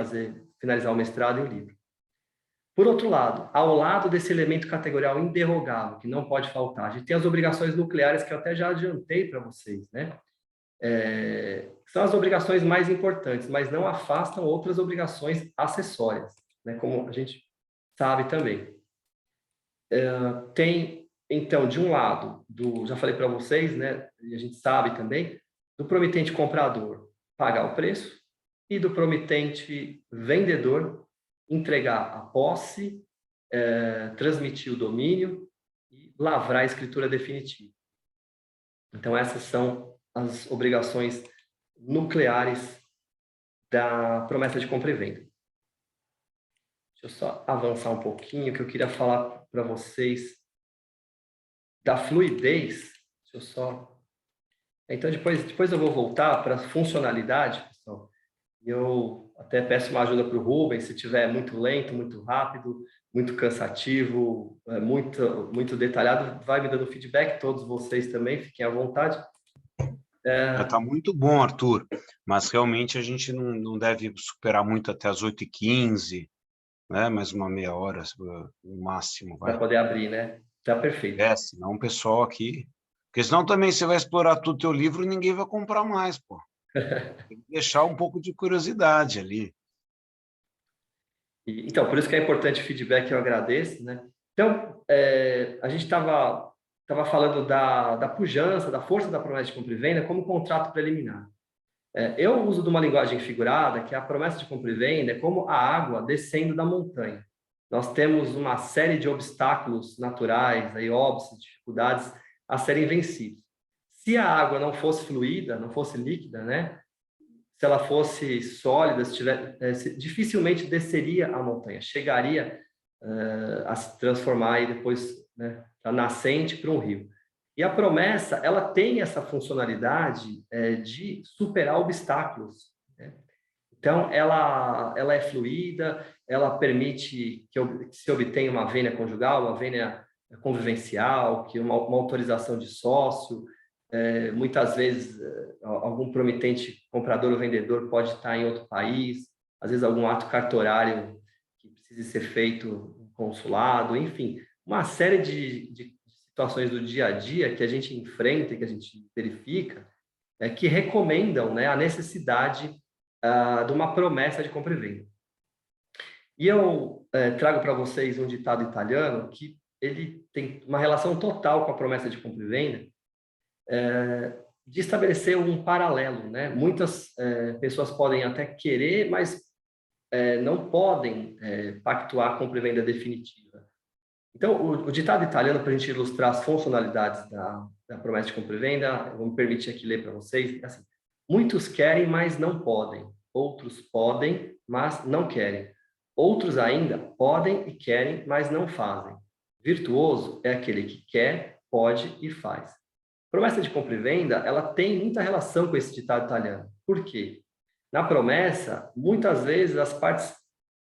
finalizar o mestrado e o livro. Por outro lado, ao lado desse elemento categorial inderrogável, que não pode faltar, a gente tem as obrigações nucleares, que eu até já adiantei para vocês, né? São as obrigações mais importantes, mas não afastam outras obrigações acessórias, né? Como a gente sabe também. Tem, então, de um lado, já falei para vocês, né? E a gente sabe também, do promitente comprador pagar o preço e do promitente vendedor entregar a posse, transmitir o domínio e lavrar a escritura definitiva. Então, essas são as obrigações nucleares da promessa de compra e venda. Deixa eu só avançar um pouquinho, que eu queria falar para vocês da fluidez. Deixa eu só... Então, depois eu vou voltar para a funcionalidade, pessoal. Eu até peço uma ajuda para o Rubens, se tiver muito lento, muito rápido, muito cansativo, muito detalhado, vai me dando feedback, todos vocês também, fiquem à vontade. Está muito bom, Arthur, mas realmente a gente não deve superar muito até as 8h15, né? Mais uma meia hora no máximo. Para poder abrir, né? Tá perfeito. Senão o pessoal aqui Porque senão também você vai explorar todo o teu livro e ninguém vai comprar mais, pô. Tem que deixar um pouco de curiosidade ali. Então, por isso que é importante o feedback, eu agradeço, né? Então, a gente estava falando da pujança, da força da promessa de compra e venda como contrato preliminar. Eu uso de uma linguagem figurada, que a promessa de compra e venda é como a água descendo da montanha. Nós temos uma série de obstáculos naturais, aí, óbvios, dificuldades a serem vencidos. Se a água não fosse fluida, não fosse líquida, né? Se ela fosse sólida, dificilmente desceria a montanha, chegaria a se transformar e depois, né, a nascente para um rio. E a promessa, ela tem essa funcionalidade de superar obstáculos, né? Então, ela é fluida, ela permite que se obtenha uma vênia conjugal, uma vênia convivencial, que uma autorização de sócio. Muitas vezes, algum promitente comprador ou vendedor pode estar em outro país, às vezes algum ato cartorário que precise ser feito no consulado, enfim, uma série de situações do dia a dia que a gente enfrenta, que a gente verifica, que recomendam, né, a necessidade de uma promessa de compra e venda. E eu trago para vocês um ditado italiano que ele tem uma relação total com a promessa de compra e venda, de estabelecer um paralelo, né? Muitas pessoas podem até querer, mas não podem pactuar compra e venda definitiva. Então, o ditado italiano, para a gente ilustrar as funcionalidades da promessa de compra e venda, eu vou me permitir aqui ler para vocês, assim: muitos querem, mas não podem. Outros podem, mas não querem. Outros ainda podem e querem, mas não fazem. Virtuoso é aquele que quer, pode e faz. Promessa de compra e venda, ela tem muita relação com esse ditado italiano. Por quê? Na promessa, muitas vezes as partes,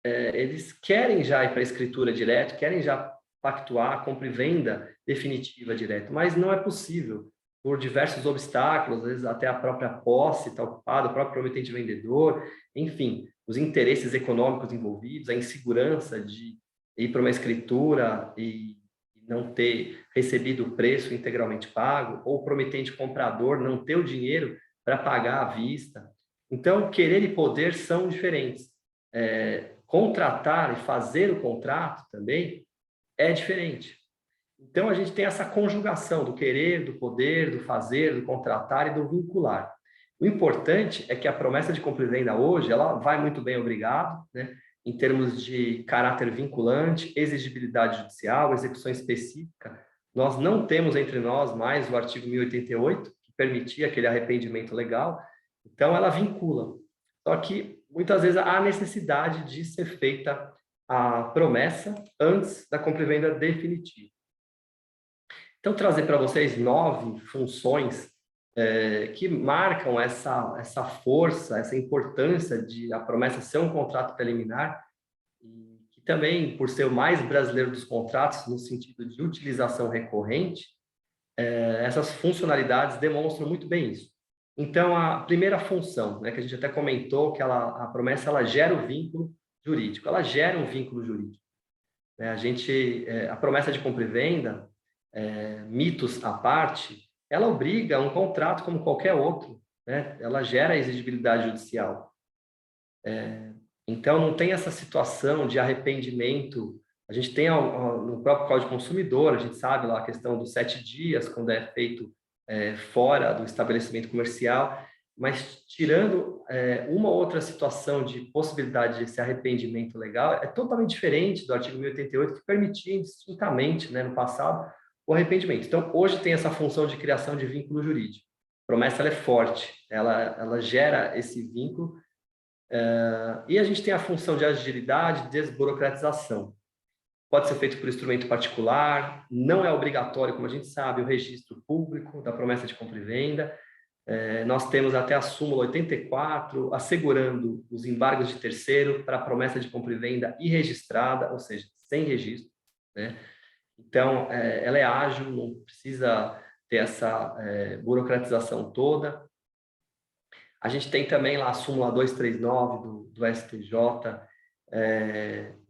eles querem já ir para a escritura direto, querem já pactuar a compra e venda definitiva direto, mas não é possível por diversos obstáculos, às vezes até a própria posse está ocupada, o próprio prometente vendedor, enfim, os interesses econômicos envolvidos, a insegurança de ir para uma escritura e não ter recebido o preço integralmente pago, ou o prometente comprador não ter o dinheiro para pagar à vista. Então, querer e poder são diferentes. Contratar e fazer o contrato também é diferente. Então, a gente tem essa conjugação do querer, do poder, do fazer, do contratar e do vincular. O importante é que a promessa de compra e venda hoje, ela vai muito bem, obrigado, né? Em termos de caráter vinculante, exigibilidade judicial, execução específica. Nós não temos entre nós mais o artigo 1088, que permitia aquele arrependimento legal, então ela vincula. Só que, muitas vezes, há necessidade de ser feita a promessa antes da compra e venda definitiva. Então, trazer para vocês 9 funções que marcam essa força, essa importância de a promessa ser um contrato preliminar, e que também, por ser o mais brasileiro dos contratos, no sentido de utilização recorrente, essas funcionalidades demonstram muito bem isso. Então, a primeira função, né, que a gente até comentou, que a promessa ela gera o vínculo jurídico, ela gera um vínculo jurídico. A promessa de compra e venda, mitos à parte, ela obriga a um contrato como qualquer outro, né? Ela gera a exigibilidade judicial. Então, não tem essa situação de arrependimento. A gente tem no próprio Código do Consumidor, a gente sabe lá a questão dos 7 dias, quando é feito fora do estabelecimento comercial, mas tirando uma outra situação de possibilidade desse arrependimento legal, é totalmente diferente do artigo 1088, que permitia indistintamente, né, no passado, o arrependimento. Então, hoje tem essa função de criação de vínculo jurídico. A promessa ela é forte, ela gera esse vínculo, e a gente tem a função de agilidade, desburocratização. Pode ser feito por instrumento particular, não é obrigatório, como a gente sabe, o registro público da promessa de compra e venda. Nós temos até a súmula 84, assegurando os embargos de terceiro para a promessa de compra e venda irregistrada, ou seja, sem registro, né? Então, ela é ágil, não precisa ter essa burocratização toda. A gente tem também lá a súmula 239 do STJ,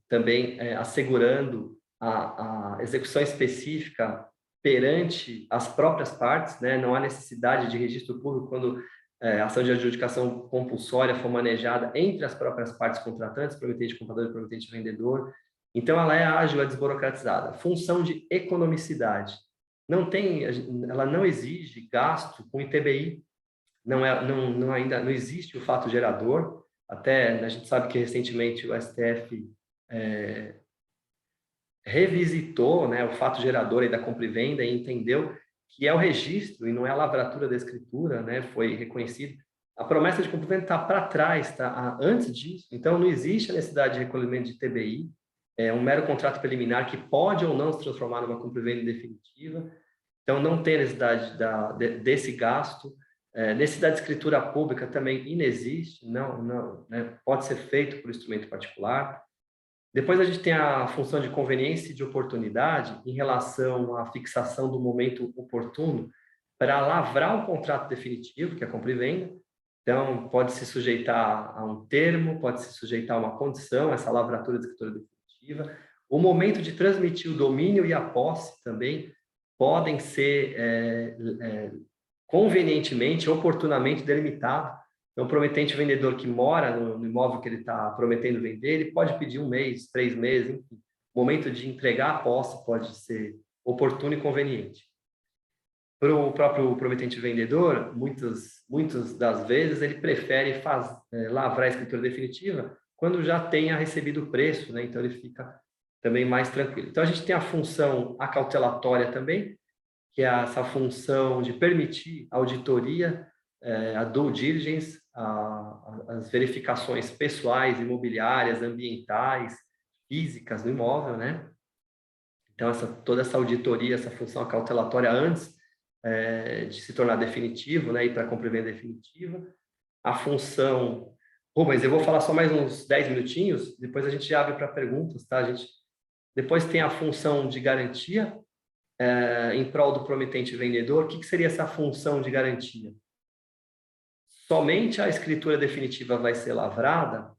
também assegurando a execução específica perante as próprias partes, né? Não há necessidade de registro público quando a ação de adjudicação compulsória for manejada entre as próprias partes contratantes, prometente comprador e prometente vendedor. Então, ela é ágil, é desburocratizada. Função de economicidade. Ela não exige gasto com ITBI, ainda não existe o fato gerador. Até a gente sabe que recentemente o STF revisitou, né, o fato gerador aí da compra e venda e entendeu que é o registro e não é a lavratura da escritura, né, foi reconhecido. A promessa de compra e venda está para trás, está antes disso. Então, não existe a necessidade de recolhimento de TBI. É um mero contrato preliminar que pode ou não se transformar numa compra e venda definitiva. Então, não tem necessidade desse gasto. Necessidade de escritura pública também inexiste, não, né? Pode ser feito por instrumento particular. Depois a gente tem a função de conveniência e de oportunidade em relação à fixação do momento oportuno para lavrar um contrato definitivo, que é a compra e venda. Então, pode se sujeitar a um termo, pode se sujeitar a uma condição, essa lavratura de escritura definitiva. O momento de transmitir o domínio e a posse também podem ser convenientemente, oportunamente delimitados. Então, o prometente vendedor que mora no imóvel que ele está prometendo vender, ele pode pedir 1 mês, 3 meses, enfim. O momento de entregar a posse pode ser oportuno e conveniente. Para o próprio prometente vendedor, muitas das vezes, ele prefere lavrar a escritura definitiva quando já tenha recebido o preço, né? Então, ele fica também mais tranquilo. Então, a gente tem a função acautelatória também, que é essa função de permitir a auditoria, a due diligence, as verificações pessoais, imobiliárias, ambientais, físicas do imóvel, né? Então, toda essa auditoria, essa função acautelatória antes de se tornar definitivo, né? Ir para a compra e venda definitiva. A função... mas eu vou falar só mais uns 10 minutinhos, depois a gente abre para perguntas, tá, gente? Depois tem a função de garantia, em prol do prometente vendedor. O que seria essa função de garantia? Somente a escritura definitiva vai ser lavrada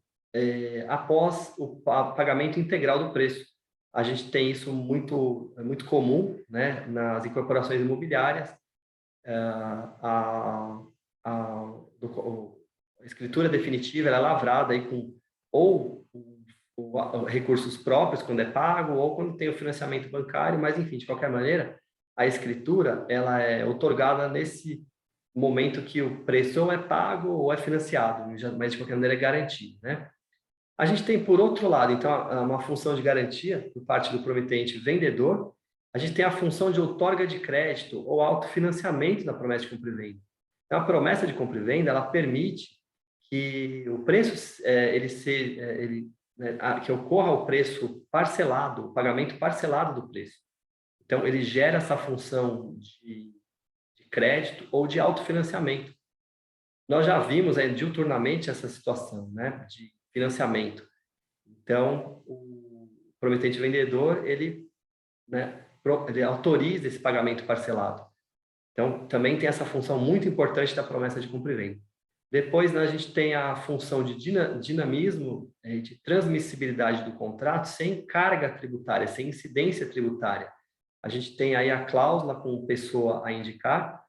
após o pagamento integral do preço. A gente tem isso muito comum, né, nas incorporações imobiliárias. A escritura definitiva ela é lavrada aí com recursos próprios quando é pago ou quando tem o financiamento bancário, mas enfim, de qualquer maneira, a escritura ela é outorgada nesse momento que o preço ou é pago ou é financiado, mas de qualquer maneira é garantido, né? A gente tem, por outro lado, então, uma função de garantia por parte do prometente vendedor. A gente tem a função de outorga de crédito ou autofinanciamento da promessa de compra e venda. Então, a promessa de compra e venda ela permite que o preço que ocorra o preço parcelado, o pagamento parcelado do preço. Então, ele gera essa função de crédito ou de autofinanciamento. Nós já vimos diuturnamente essa situação, né, de financiamento. Então, o prometente vendedor, ele autoriza esse pagamento parcelado. Então, também tem essa função muito importante da promessa de compra e venda. Depois, né, a gente tem a função de dinamismo e de transmissibilidade do contrato sem carga tributária, sem incidência tributária. A gente tem aí a cláusula com pessoa a indicar,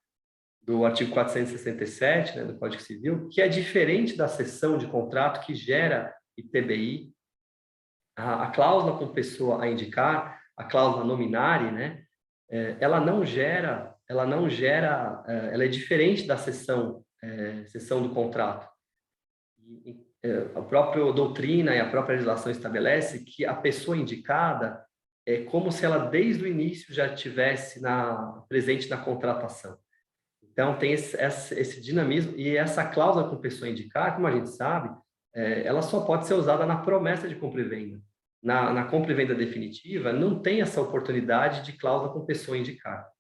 do artigo 467, né, do Código Civil, que é diferente da cessão de contrato que gera ITBI. A cláusula com pessoa a indicar, a cláusula nominare, né, ela é diferente da cessão do contrato. A própria doutrina e a própria legislação estabelece que a pessoa indicada é como se ela desde o início já estivesse presente na contratação. Então, tem esse dinamismo, e essa cláusula com pessoa indicar, como a gente sabe, ela só pode ser usada na promessa de compra e venda. Na compra e venda definitiva, não tem essa oportunidade de cláusula com pessoa indicar.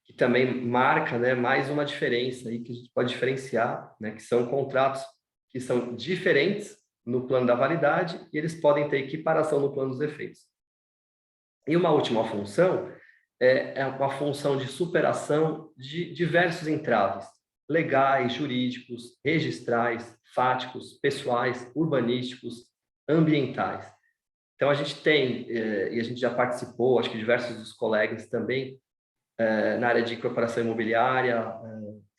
Que também marca, né, mais uma diferença aí que a gente pode diferenciar, né, que são contratos que são diferentes no plano da validade e eles podem ter equiparação no plano dos efeitos. E uma última função é uma função de superação de diversos entraves legais, jurídicos, registrais, fáticos, pessoais, urbanísticos, ambientais. Então, a gente tem, e a gente já participou, acho que diversos dos colegas também, na área de incorporação imobiliária,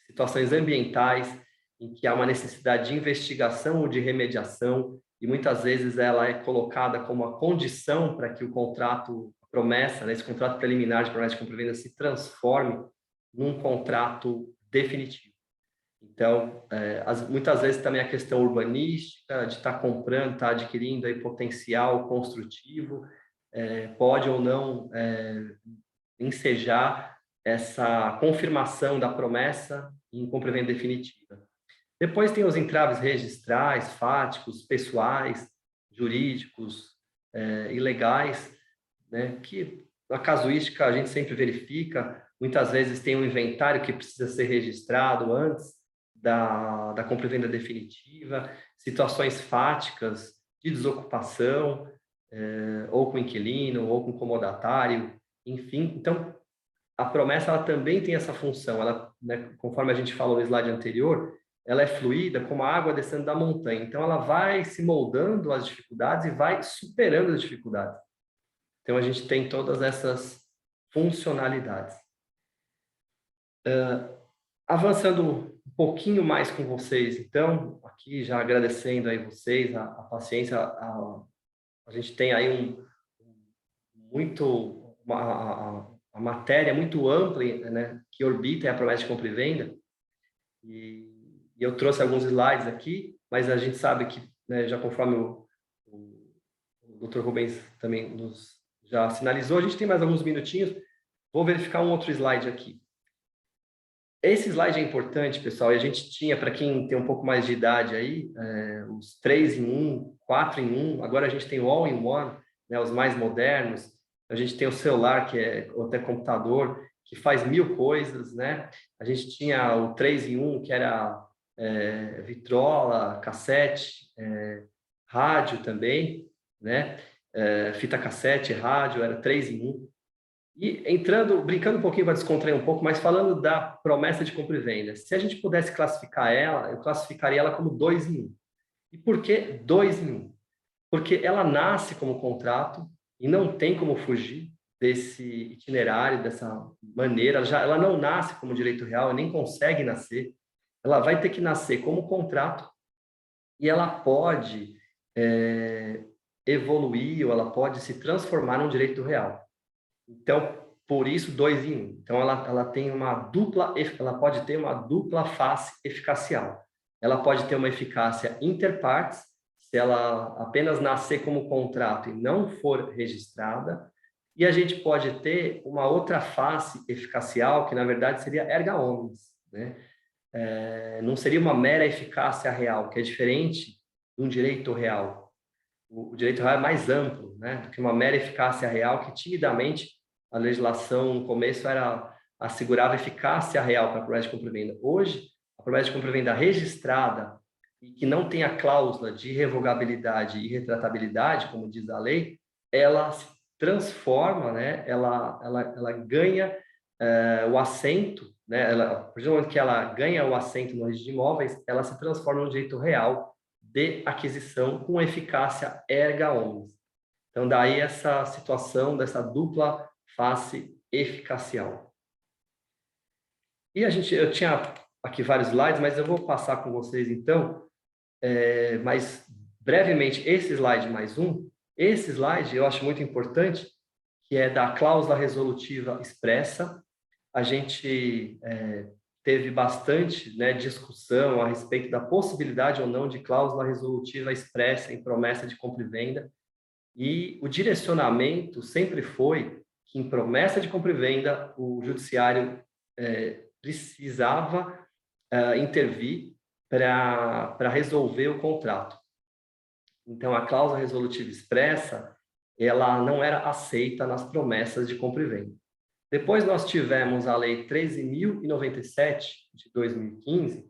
situações ambientais, em que há uma necessidade de investigação ou de remediação, e muitas vezes ela é colocada como a condição para que o contrato, a promessa, né, esse contrato preliminar de promessa de compra e venda se transforme num contrato definitivo. Então, muitas vezes também a questão urbanística, de estar comprando, estar adquirindo aí potencial construtivo, pode ou não ensejar essa confirmação da promessa em compra e venda definitiva. Depois tem os entraves registrais, fáticos, pessoais, jurídicos e legais, né, que na casuística a gente sempre verifica, muitas vezes tem um inventário que precisa ser registrado antes da compra e venda definitiva, situações fáticas de desocupação, ou com inquilino, ou com comodatário, enfim. Então, a promessa ela também tem essa função, ela, né, conforme a gente falou no slide anterior, ela é fluida como a água descendo da montanha. Então, ela vai se moldando às dificuldades e vai superando as dificuldades. Então, a gente tem todas essas funcionalidades. Avançando um pouquinho mais com vocês, então, aqui já agradecendo aí vocês, a paciência, a gente tem aí uma matéria muito ampla, né, que orbita a promessa de compra e venda, e eu trouxe alguns slides aqui, mas a gente sabe que, né, já conforme o Dr. Rubens também nos já sinalizou, a gente tem mais alguns minutinhos, vou verificar um outro slide aqui. Esse slide é importante, pessoal, e a gente tinha, para quem tem um pouco mais de idade aí, os 3 em 1, 4 em 1, agora a gente tem o All in One, né, os mais modernos, a gente tem o celular, que é ou até computador, que faz 1000 coisas, né? A gente tinha o 3 em 1, que era vitrola, cassete, rádio também, né? Fita cassete, rádio, era 3 em 1. E brincando um pouquinho para descontrair um pouco, mas falando da promessa de compra e venda, se a gente pudesse classificar ela, eu classificaria ela como 2 em 1. E por que 2 em 1? Porque ela nasce como contrato e não tem como fugir desse itinerário, dessa maneira. Ela não nasce como direito real, nem consegue nascer. Ela vai ter que nascer como contrato e ela pode evoluir ou ela pode se transformar num direito real. Então, por isso, 2 em 1. Então, ela tem ela pode ter uma dupla face eficacial. Ela pode ter uma eficácia inter partes, se ela apenas nascer como contrato e não for registrada, e a gente pode ter uma outra face eficacial, que na verdade seria erga omnes, né? Não seria uma mera eficácia real, que é diferente de um direito real. O direito real é mais amplo, né, do que uma mera eficácia real, que timidamente a legislação no começo assegurava eficácia real para a promessa de compra e venda. Hoje, a promessa de compra e venda registrada e que não tem a cláusula de revogabilidade e retratabilidade, como diz a lei, ela se transforma, né, ela ganha o assento, né, a partir do momento que ela ganha o assento no registro de imóveis, ela se transforma num direito real de aquisição com eficácia erga omnes. Então, daí essa situação dessa dupla face eficacial. E eu tinha aqui vários slides, mas eu vou passar com vocês, então, mas brevemente, esse slide mais um. Esse slide eu acho muito importante, que é da cláusula resolutiva expressa. A gente teve bastante, né, discussão a respeito da possibilidade ou não de cláusula resolutiva expressa em promessa de compra e venda, e o direcionamento sempre foi que em promessa de compra e venda o judiciário precisava intervir para resolver o contrato. Então, a cláusula resolutiva expressa, ela não era aceita nas promessas de compra e venda. Depois nós tivemos a Lei 13.097, de 2015,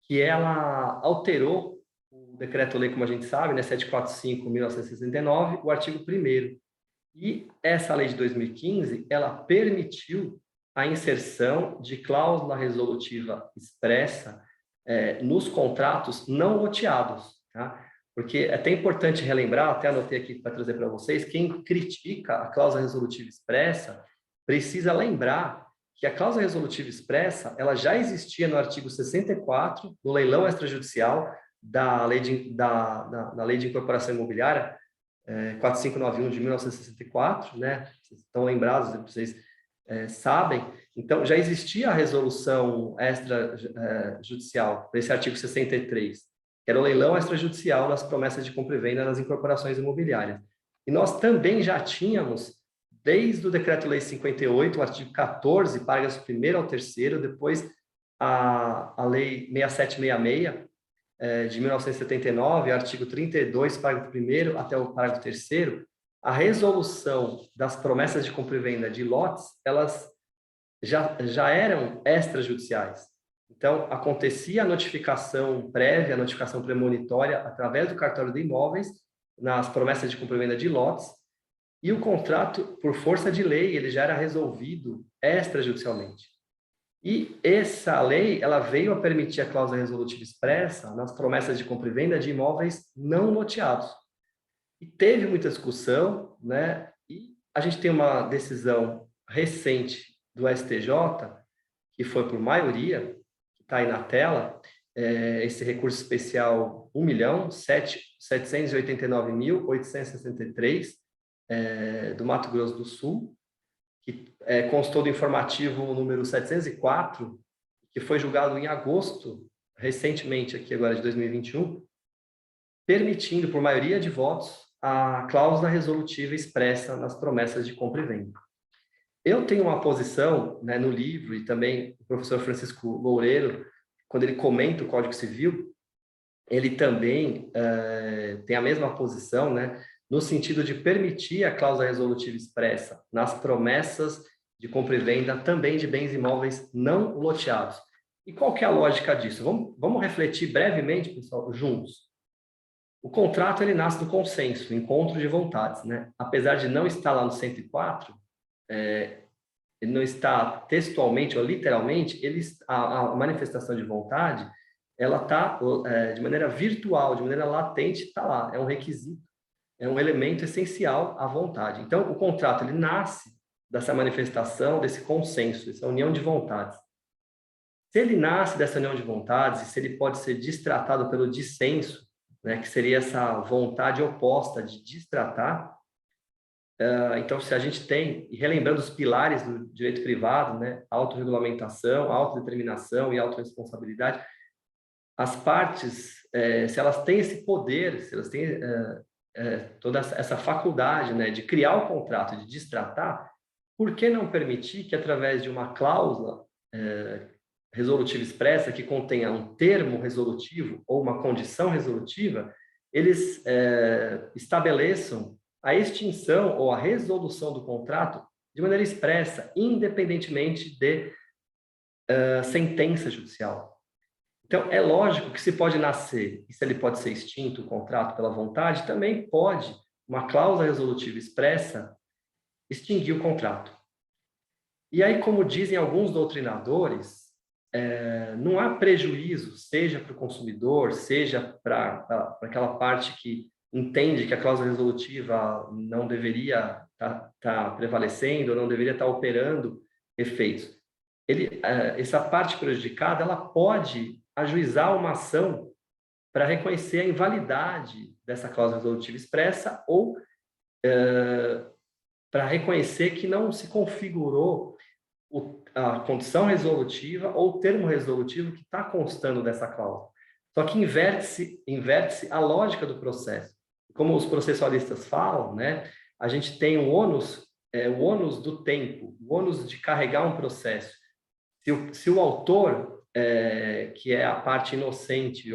que ela alterou o decreto-lei, como a gente sabe, né, 745/1969, o artigo 1º. E essa lei de 2015, ela permitiu a inserção de cláusula resolutiva expressa nos contratos não loteados. Tá? porque é até importante relembrar, até anotei aqui para trazer para vocês, quem critica a cláusula resolutiva expressa precisa lembrar que a cláusula resolutiva expressa, ela já existia no artigo 64, no leilão extrajudicial da Lei da Lei de Incorporação Imobiliária, 4591 de 1964, né? Vocês estão lembrados, vocês sabem. Então, já existia a resolução extrajudicial para esse artigo 63, que era o leilão extrajudicial das promessas de compra e venda nas incorporações imobiliárias. E nós também já tínhamos, desde o Decreto-Lei 58, o artigo 14, parágrafo 1º ao 3º, depois a Lei 6766, de 1979, artigo 32, parágrafo 1º até o parágrafo 3º, a resolução das promessas de compra e venda de lotes, elas já eram extrajudiciais. Então, acontecia a notificação prévia, a notificação premonitória, através do cartório de imóveis, nas promessas de compra e venda de lotes, e o contrato, por força de lei, ele já era resolvido extrajudicialmente. E essa lei, ela veio a permitir a cláusula resolutiva expressa nas promessas de compra e venda de imóveis não loteados. E teve muita discussão, né? E a gente tem uma decisão recente do STJ, que foi por maioria, que está aí na tela, esse recurso especial 1.789.863, do Mato Grosso do Sul, que constou do informativo número 704, que foi julgado em agosto, recentemente, aqui agora de 2021, permitindo, por maioria de votos, a cláusula resolutiva expressa nas promessas de compra e venda. Eu tenho uma posição, né, no livro, e também o professor Francisco Loureiro, quando ele comenta o Código Civil, ele também tem a mesma posição, né, no sentido de permitir a cláusula resolutiva expressa nas promessas de compra e venda também de bens imóveis não loteados. E qual que é a lógica disso? Vamos refletir brevemente, pessoal, juntos. O contrato, ele nasce do consenso, encontro de vontades, né? Apesar de não estar lá no 104, ele não está textualmente ou literalmente, a manifestação de vontade, ela está de maneira virtual, de maneira latente, está lá, é um requisito, é um elemento essencial à vontade. Então, o contrato, ele nasce dessa manifestação, desse consenso, dessa união de vontades. Se ele nasce dessa união de vontades, e se ele pode ser distratado pelo dissenso, né, que seria essa vontade oposta de distratar, então, se a gente tem, e relembrando os pilares do direito privado, né, autorregulamentação, autodeterminação e autorresponsabilidade, as partes, se elas têm esse poder, se elas têm toda essa faculdade, né, de criar o contrato, de distratar, por que não permitir que, através de uma cláusula resolutiva expressa, que contenha um termo resolutivo ou uma condição resolutiva, eles estabeleçam a extinção ou a resolução do contrato de maneira expressa, independentemente de sentença judicial. Então, é lógico que se pode nascer, e se ele pode ser extinto, o contrato pela vontade, também pode uma cláusula resolutiva expressa extinguir o contrato. E aí, como dizem alguns doutrinadores, não há prejuízo, seja para o consumidor, seja para aquela parte que entende que a cláusula resolutiva não deveria estar prevalecendo, não deveria estar operando efeitos. Essa parte prejudicada, ela pode ajuizar uma ação para reconhecer a invalidade dessa cláusula resolutiva expressa ou para reconhecer que não se configurou a condição resolutiva ou o termo resolutivo que está constando dessa cláusula. Só que inverte-se a lógica do processo. Como os processualistas falam, né, a gente tem o ônus do tempo, o ônus de carregar um processo. Se o autor, que é a parte inocente,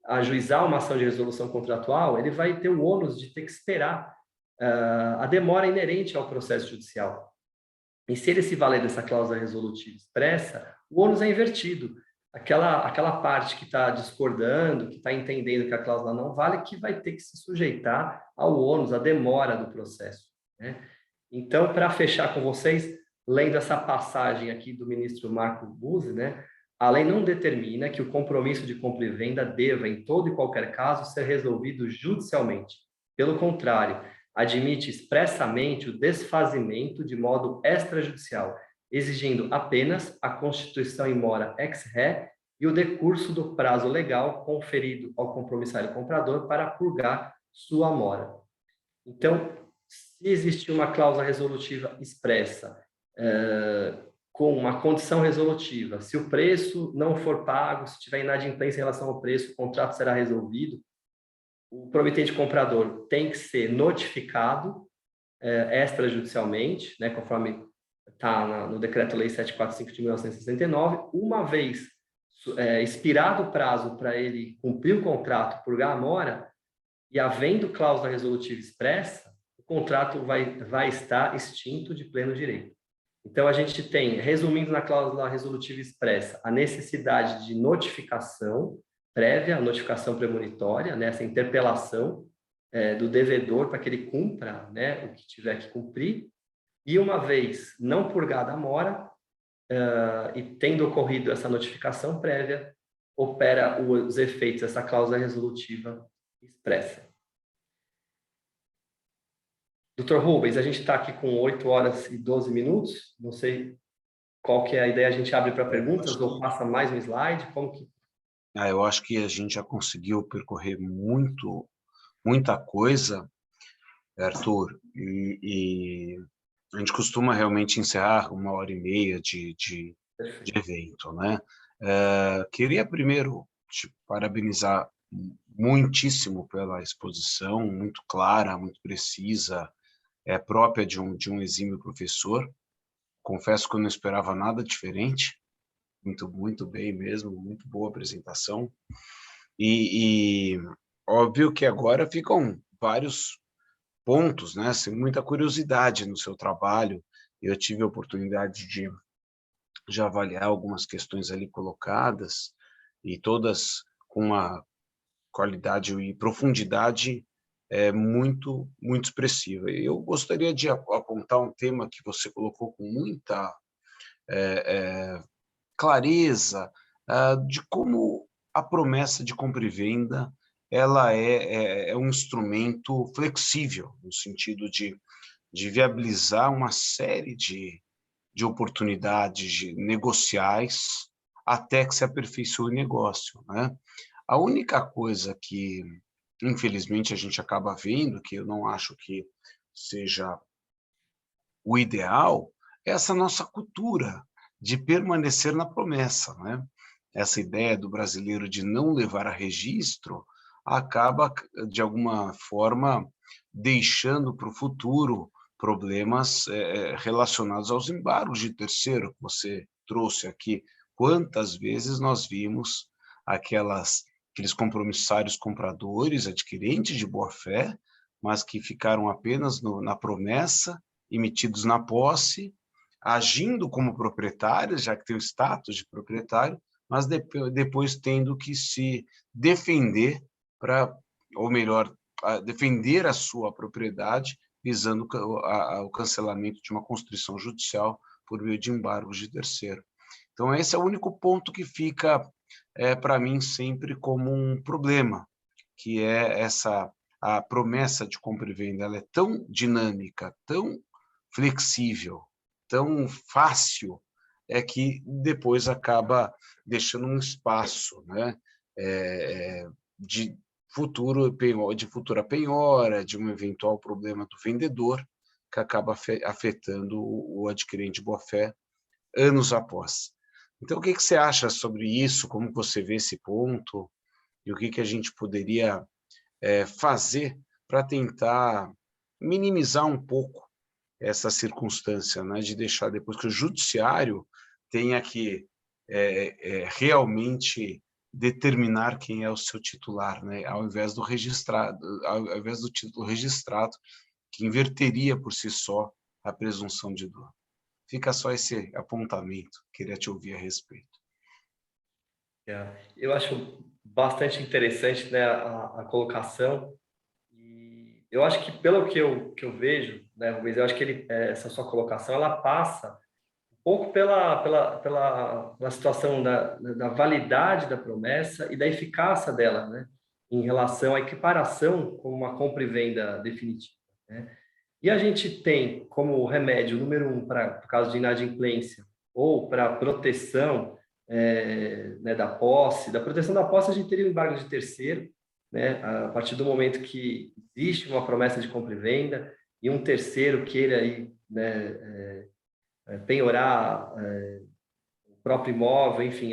ajuizar uma ação de resolução contratual, ele vai ter o ônus de ter que esperar a demora inerente ao processo judicial. E se ele se valer dessa cláusula resolutiva expressa, o ônus é invertido. Aquela parte que está discordando, que está entendendo que a cláusula não vale, que vai ter que se sujeitar ao ônus, à demora do processo, né? Então, para fechar com vocês, lendo essa passagem aqui do ministro Marco Buzzi, né, a lei não determina que o compromisso de compra e venda deva, em todo e qualquer caso, ser resolvido judicialmente. Pelo contrário, admite expressamente o desfazimento de modo extrajudicial, exigindo apenas a constituição in mora ex re e o decurso do prazo legal conferido ao compromissário comprador para purgar sua mora. Então, se existir uma cláusula resolutiva expressa, com uma condição resolutiva, se o preço não for pago, se tiver inadimplência em relação ao preço, o contrato será resolvido, o promitente comprador tem que ser notificado extrajudicialmente, né, conforme está no Decreto-Lei 745 de 1969, uma vez expirado o prazo para ele cumprir o contrato, purgar a mora, e havendo cláusula resolutiva expressa, o contrato vai estar extinto de pleno direito. Então, a gente tem, resumindo na cláusula resolutiva expressa, a necessidade de notificação prévia, a notificação premonitória, né, essa interpelação do devedor para que ele cumpra, né, o que tiver que cumprir, e uma vez não purgada a mora, e tendo ocorrido essa notificação prévia, opera os efeitos dessa cláusula resolutiva expressa. Dr. Rubens, a gente está aqui com 8 horas e 12 minutos, não sei qual que é a ideia, a gente abre para perguntas ou passa mais um slide, como que... Eu acho que a gente já conseguiu percorrer muita coisa, Arthur, e a gente costuma realmente encerrar 1h30 de evento, né? Queria primeiro te parabenizar muitíssimo pela exposição, muito clara, muito precisa, própria de um exímio professor. Confesso que eu não esperava nada diferente, muito bem mesmo, muito boa apresentação. E óbvio que agora ficam vários pontos, né? Sem muita curiosidade no seu trabalho. Eu tive a oportunidade de avaliar algumas questões ali colocadas, e todas com uma qualidade e profundidade muito expressiva. Eu gostaria de apontar um tema que você colocou com muita clareza, de como a promessa de compra e venda ela é um instrumento flexível, no sentido de viabilizar uma série de oportunidades negociais até que se aperfeiçoe o negócio, né? A única coisa que, infelizmente, a gente acaba vendo, que eu não acho que seja o ideal, é essa nossa cultura de permanecer na promessa, né? Essa ideia do brasileiro de não levar a registro acaba, de alguma forma, deixando para o futuro problemas relacionados aos embargos de terceiro que você trouxe aqui. Quantas vezes nós vimos aqueles compromissários compradores, adquirentes de boa-fé, mas que ficaram apenas na promessa, emitidos na posse, agindo como proprietários, já que tem o status de proprietário, mas depois tendo que se defender ou melhor, defender a sua propriedade, visando o cancelamento de uma constrição judicial por meio de embargos de terceiro. Então, esse é o único ponto que fica, para mim, sempre como um problema, que é a promessa de compra e venda. Ela é tão dinâmica, tão flexível, tão fácil, que depois acaba deixando um espaço, né, de futura penhora, de um eventual problema do vendedor, que acaba afetando o adquirente de boa-fé anos após. Então, o que você acha sobre isso? Como você vê esse ponto? E o que a gente poderia fazer para tentar minimizar um pouco essa circunstância, né, de deixar depois que o judiciário tenha que realmente determinar quem é o seu titular, né, ao invés do título registrado, que inverteria por si só a presunção de dono. Fica só esse apontamento, queria te ouvir a respeito. Eu acho bastante interessante, né, a colocação. E eu acho que, pelo que eu vejo, né, Rubens, eu acho que essa sua colocação ela passa um pouco pela situação da validade da promessa e da eficácia dela, né? Em relação à equiparação com uma compra e venda definitiva, né? E a gente tem como remédio número 1 para o caso de inadimplência ou para proteção né, da posse. Da proteção da posse, a gente teria o embargo de terceiro, né? A partir do momento que existe uma promessa de compra e venda e um terceiro queira aí, né, penhorar o próprio imóvel, enfim,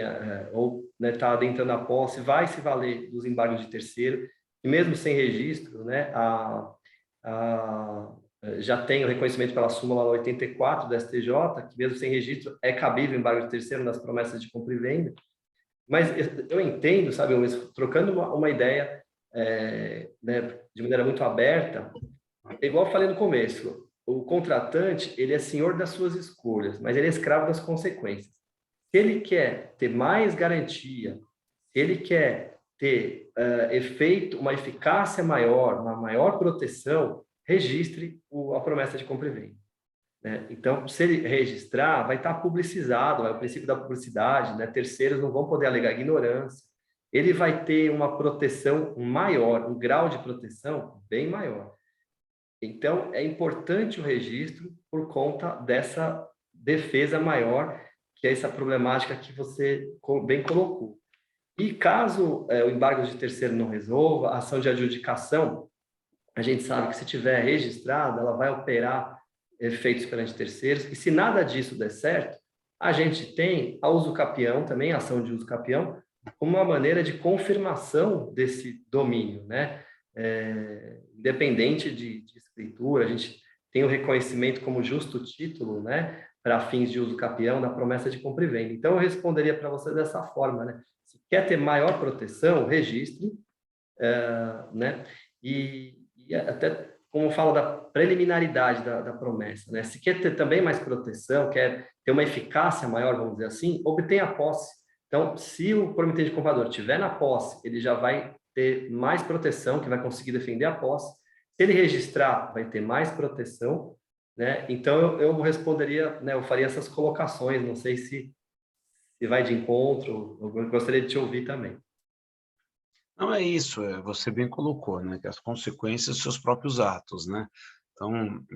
ou está adentrando a posse, vai se valer dos embargos de terceiro, e mesmo sem registro, né, já tem o reconhecimento pela súmula 84 do STJ, que mesmo sem registro é cabível embargo de terceiro nas promessas de compra e venda. Mas eu entendo, sabe, trocando uma ideia né, de maneira muito aberta, igual eu falei no começo, o contratante, ele é senhor das suas escolhas, mas ele é escravo das consequências. Se ele quer ter mais garantia, se ele quer ter efeito, uma eficácia maior, uma maior proteção, registre a promessa de compra e venda, né? Então, se ele registrar, vai estar publicizado, é o princípio da publicidade, né? Terceiros não vão poder alegar ignorância. Ele vai ter uma proteção maior, um grau de proteção bem maior. Então, é importante o registro por conta dessa defesa maior, que é essa problemática que você bem colocou. E caso o embargo de terceiro não resolva, a ação de adjudicação, a gente sabe que se tiver registrada, ela vai operar efeitos perante terceiros, e se nada disso der certo, a gente tem a uso capião também, a ação de uso capião, como uma maneira de confirmação desse domínio, né? Independente de escritura, a gente tem o reconhecimento como justo título, né, para fins de uso capião da promessa de compra e venda. Então, eu responderia para você dessa forma, né? Se quer ter maior proteção, registre, né? E até como fala da preliminaridade da promessa, né? Se quer ter também mais proteção, quer ter uma eficácia maior, vamos dizer assim, obtenha a posse. Então, se o promitente comprador tiver na posse, ele já vai ter mais proteção, que vai conseguir defender a posse. Se ele registrar, vai ter mais proteção, né? Então, eu responderia, né? Eu faria essas colocações, não sei se vai de encontro, eu gostaria de te ouvir também. Não é isso, você bem colocou, né? Que as consequências dos seus próprios atos, né? Então,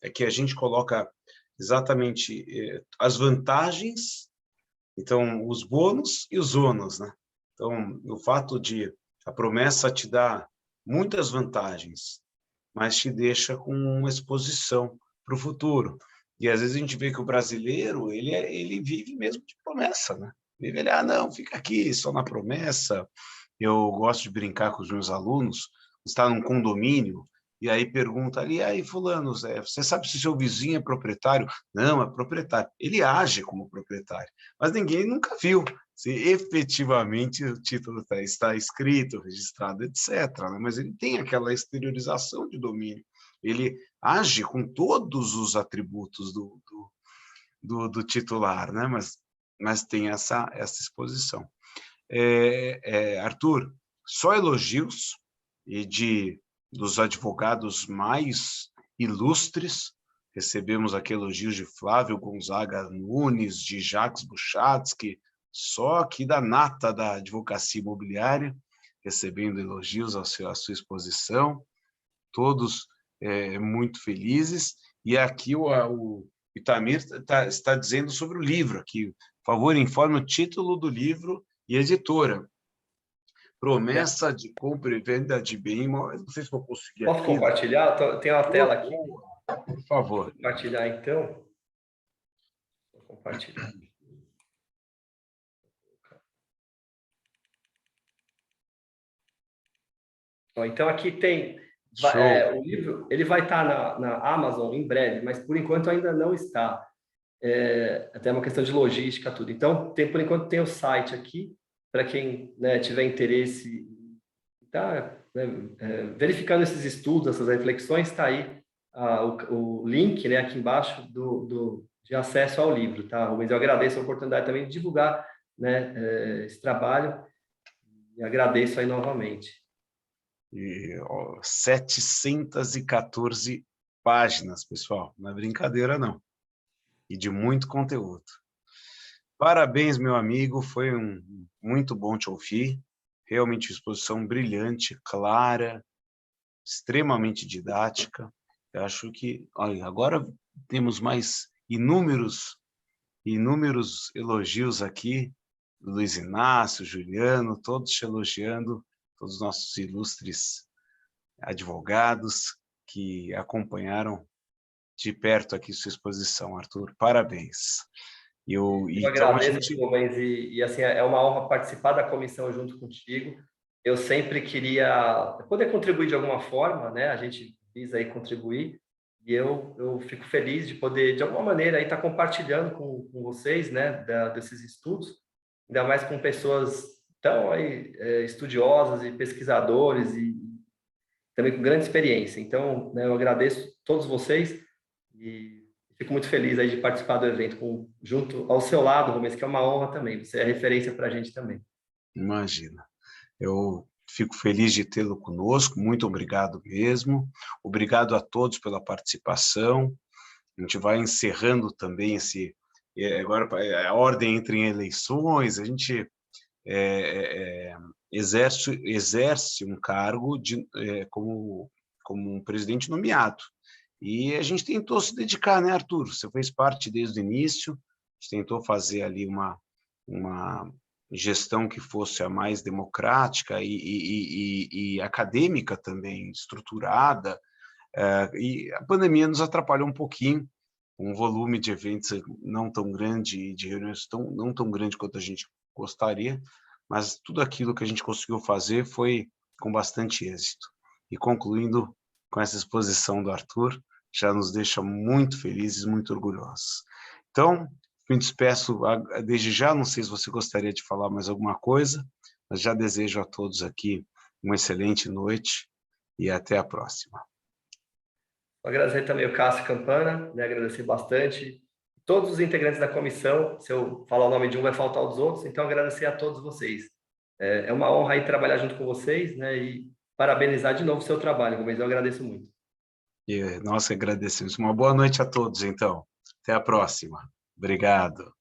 é que a gente coloca exatamente as vantagens, então, os bônus e os ônus, né? Então, o fato de a promessa te dá muitas vantagens, mas te deixa com uma exposição para o futuro. E às vezes a gente vê que o brasileiro, ele vive mesmo de promessa, né? Vive ele, não, fica aqui só na promessa. Eu gosto de brincar com os meus alunos, está num condomínio, e aí pergunta ali, aí fulano, você sabe se seu vizinho é proprietário? Não, é proprietário. Ele age como proprietário, mas ninguém nunca viu se efetivamente o título está escrito, registrado, etc. Né? Mas ele tem aquela exteriorização de domínio. Ele age com todos os atributos do titular, né? Mas tem essa exposição. Arthur, só elogios e dos advogados mais ilustres. Recebemos aqui elogios de Flávio Gonzaga Nunes, de Jacques Buchatsky, só aqui da nata da advocacia imobiliária, recebendo elogios à sua exposição, todos muito felizes. E aqui o Itamir está dizendo sobre o livro aqui. Por favor, informe o título do livro e editora. Promessa de compra e venda de bem imóvel. Não sei se vou conseguir Posso aqui. Compartilhar? Tem uma tela aqui. Por favor. Vou compartilhar, então. Vou compartilhar. Então, aqui tem... o livro, ele vai estar na Amazon em breve, mas por enquanto ainda não está. Até uma questão de logística, tudo. Então, por enquanto tem o site aqui, para quem, né, tiver interesse, tá, né, verificando esses estudos, essas reflexões, está aí o link, né, aqui embaixo de acesso ao livro, tá, Rubens? Eu agradeço a oportunidade também de divulgar, né, esse trabalho e agradeço aí novamente. 714 páginas, pessoal, não é brincadeira, não. e de muito conteúdo. Parabéns, meu amigo, foi muito bom te ouvir, realmente exposição brilhante, clara, extremamente didática. Eu acho que, olha, agora temos mais inúmeros elogios aqui, Luiz Inácio, Juliano, todos te elogiando, todos os nossos ilustres advogados que acompanharam de perto aqui sua exposição, Arthur. Parabéns. Eu Então, a agradeço, gente... Rubens, assim, é uma honra participar da comissão junto contigo. Eu sempre queria poder contribuir de alguma forma, né? A gente visa aí contribuir, e eu fico feliz de poder, de alguma maneira, aí estar compartilhando com vocês, né, desses estudos, ainda mais com pessoas tão aí, estudiosas e pesquisadores e também com grande experiência. Então, né, eu agradeço todos vocês e fico muito feliz aí de participar do evento junto ao seu lado, Rubens, que é uma honra também. Você é referência para a gente também. Imagina. Eu fico feliz de tê-lo conosco. Muito obrigado mesmo. Obrigado a todos pela participação. A gente vai encerrando também agora a ordem entre eleições. A gente exerce um cargo como um presidente nomeado. E a gente tentou se dedicar, né, Arthur? Você fez parte desde o início, a gente tentou fazer ali uma gestão que fosse a mais democrática e acadêmica também, estruturada, e a pandemia nos atrapalhou um pouquinho, um volume de eventos não tão grande, de reuniões não tão grande quanto a gente gostaria, mas tudo aquilo que a gente conseguiu fazer foi com bastante êxito. E concluindo com essa exposição do Arthur, já nos deixa muito felizes, muito orgulhosos. Então, me despeço desde já, não sei se você gostaria de falar mais alguma coisa, mas já desejo a todos aqui uma excelente noite e até a próxima. Agradecer também o Cássio Campana, né, agradecer bastante todos os integrantes da comissão. Se eu falar o nome de um, vai faltar os outros, então agradecer a todos vocês. É uma honra aí trabalhar junto com vocês, né, e parabenizar de novo o seu trabalho, Rubens, eu agradeço muito. E nós agradecemos. Uma boa noite a todos, então. Até a próxima. Obrigado.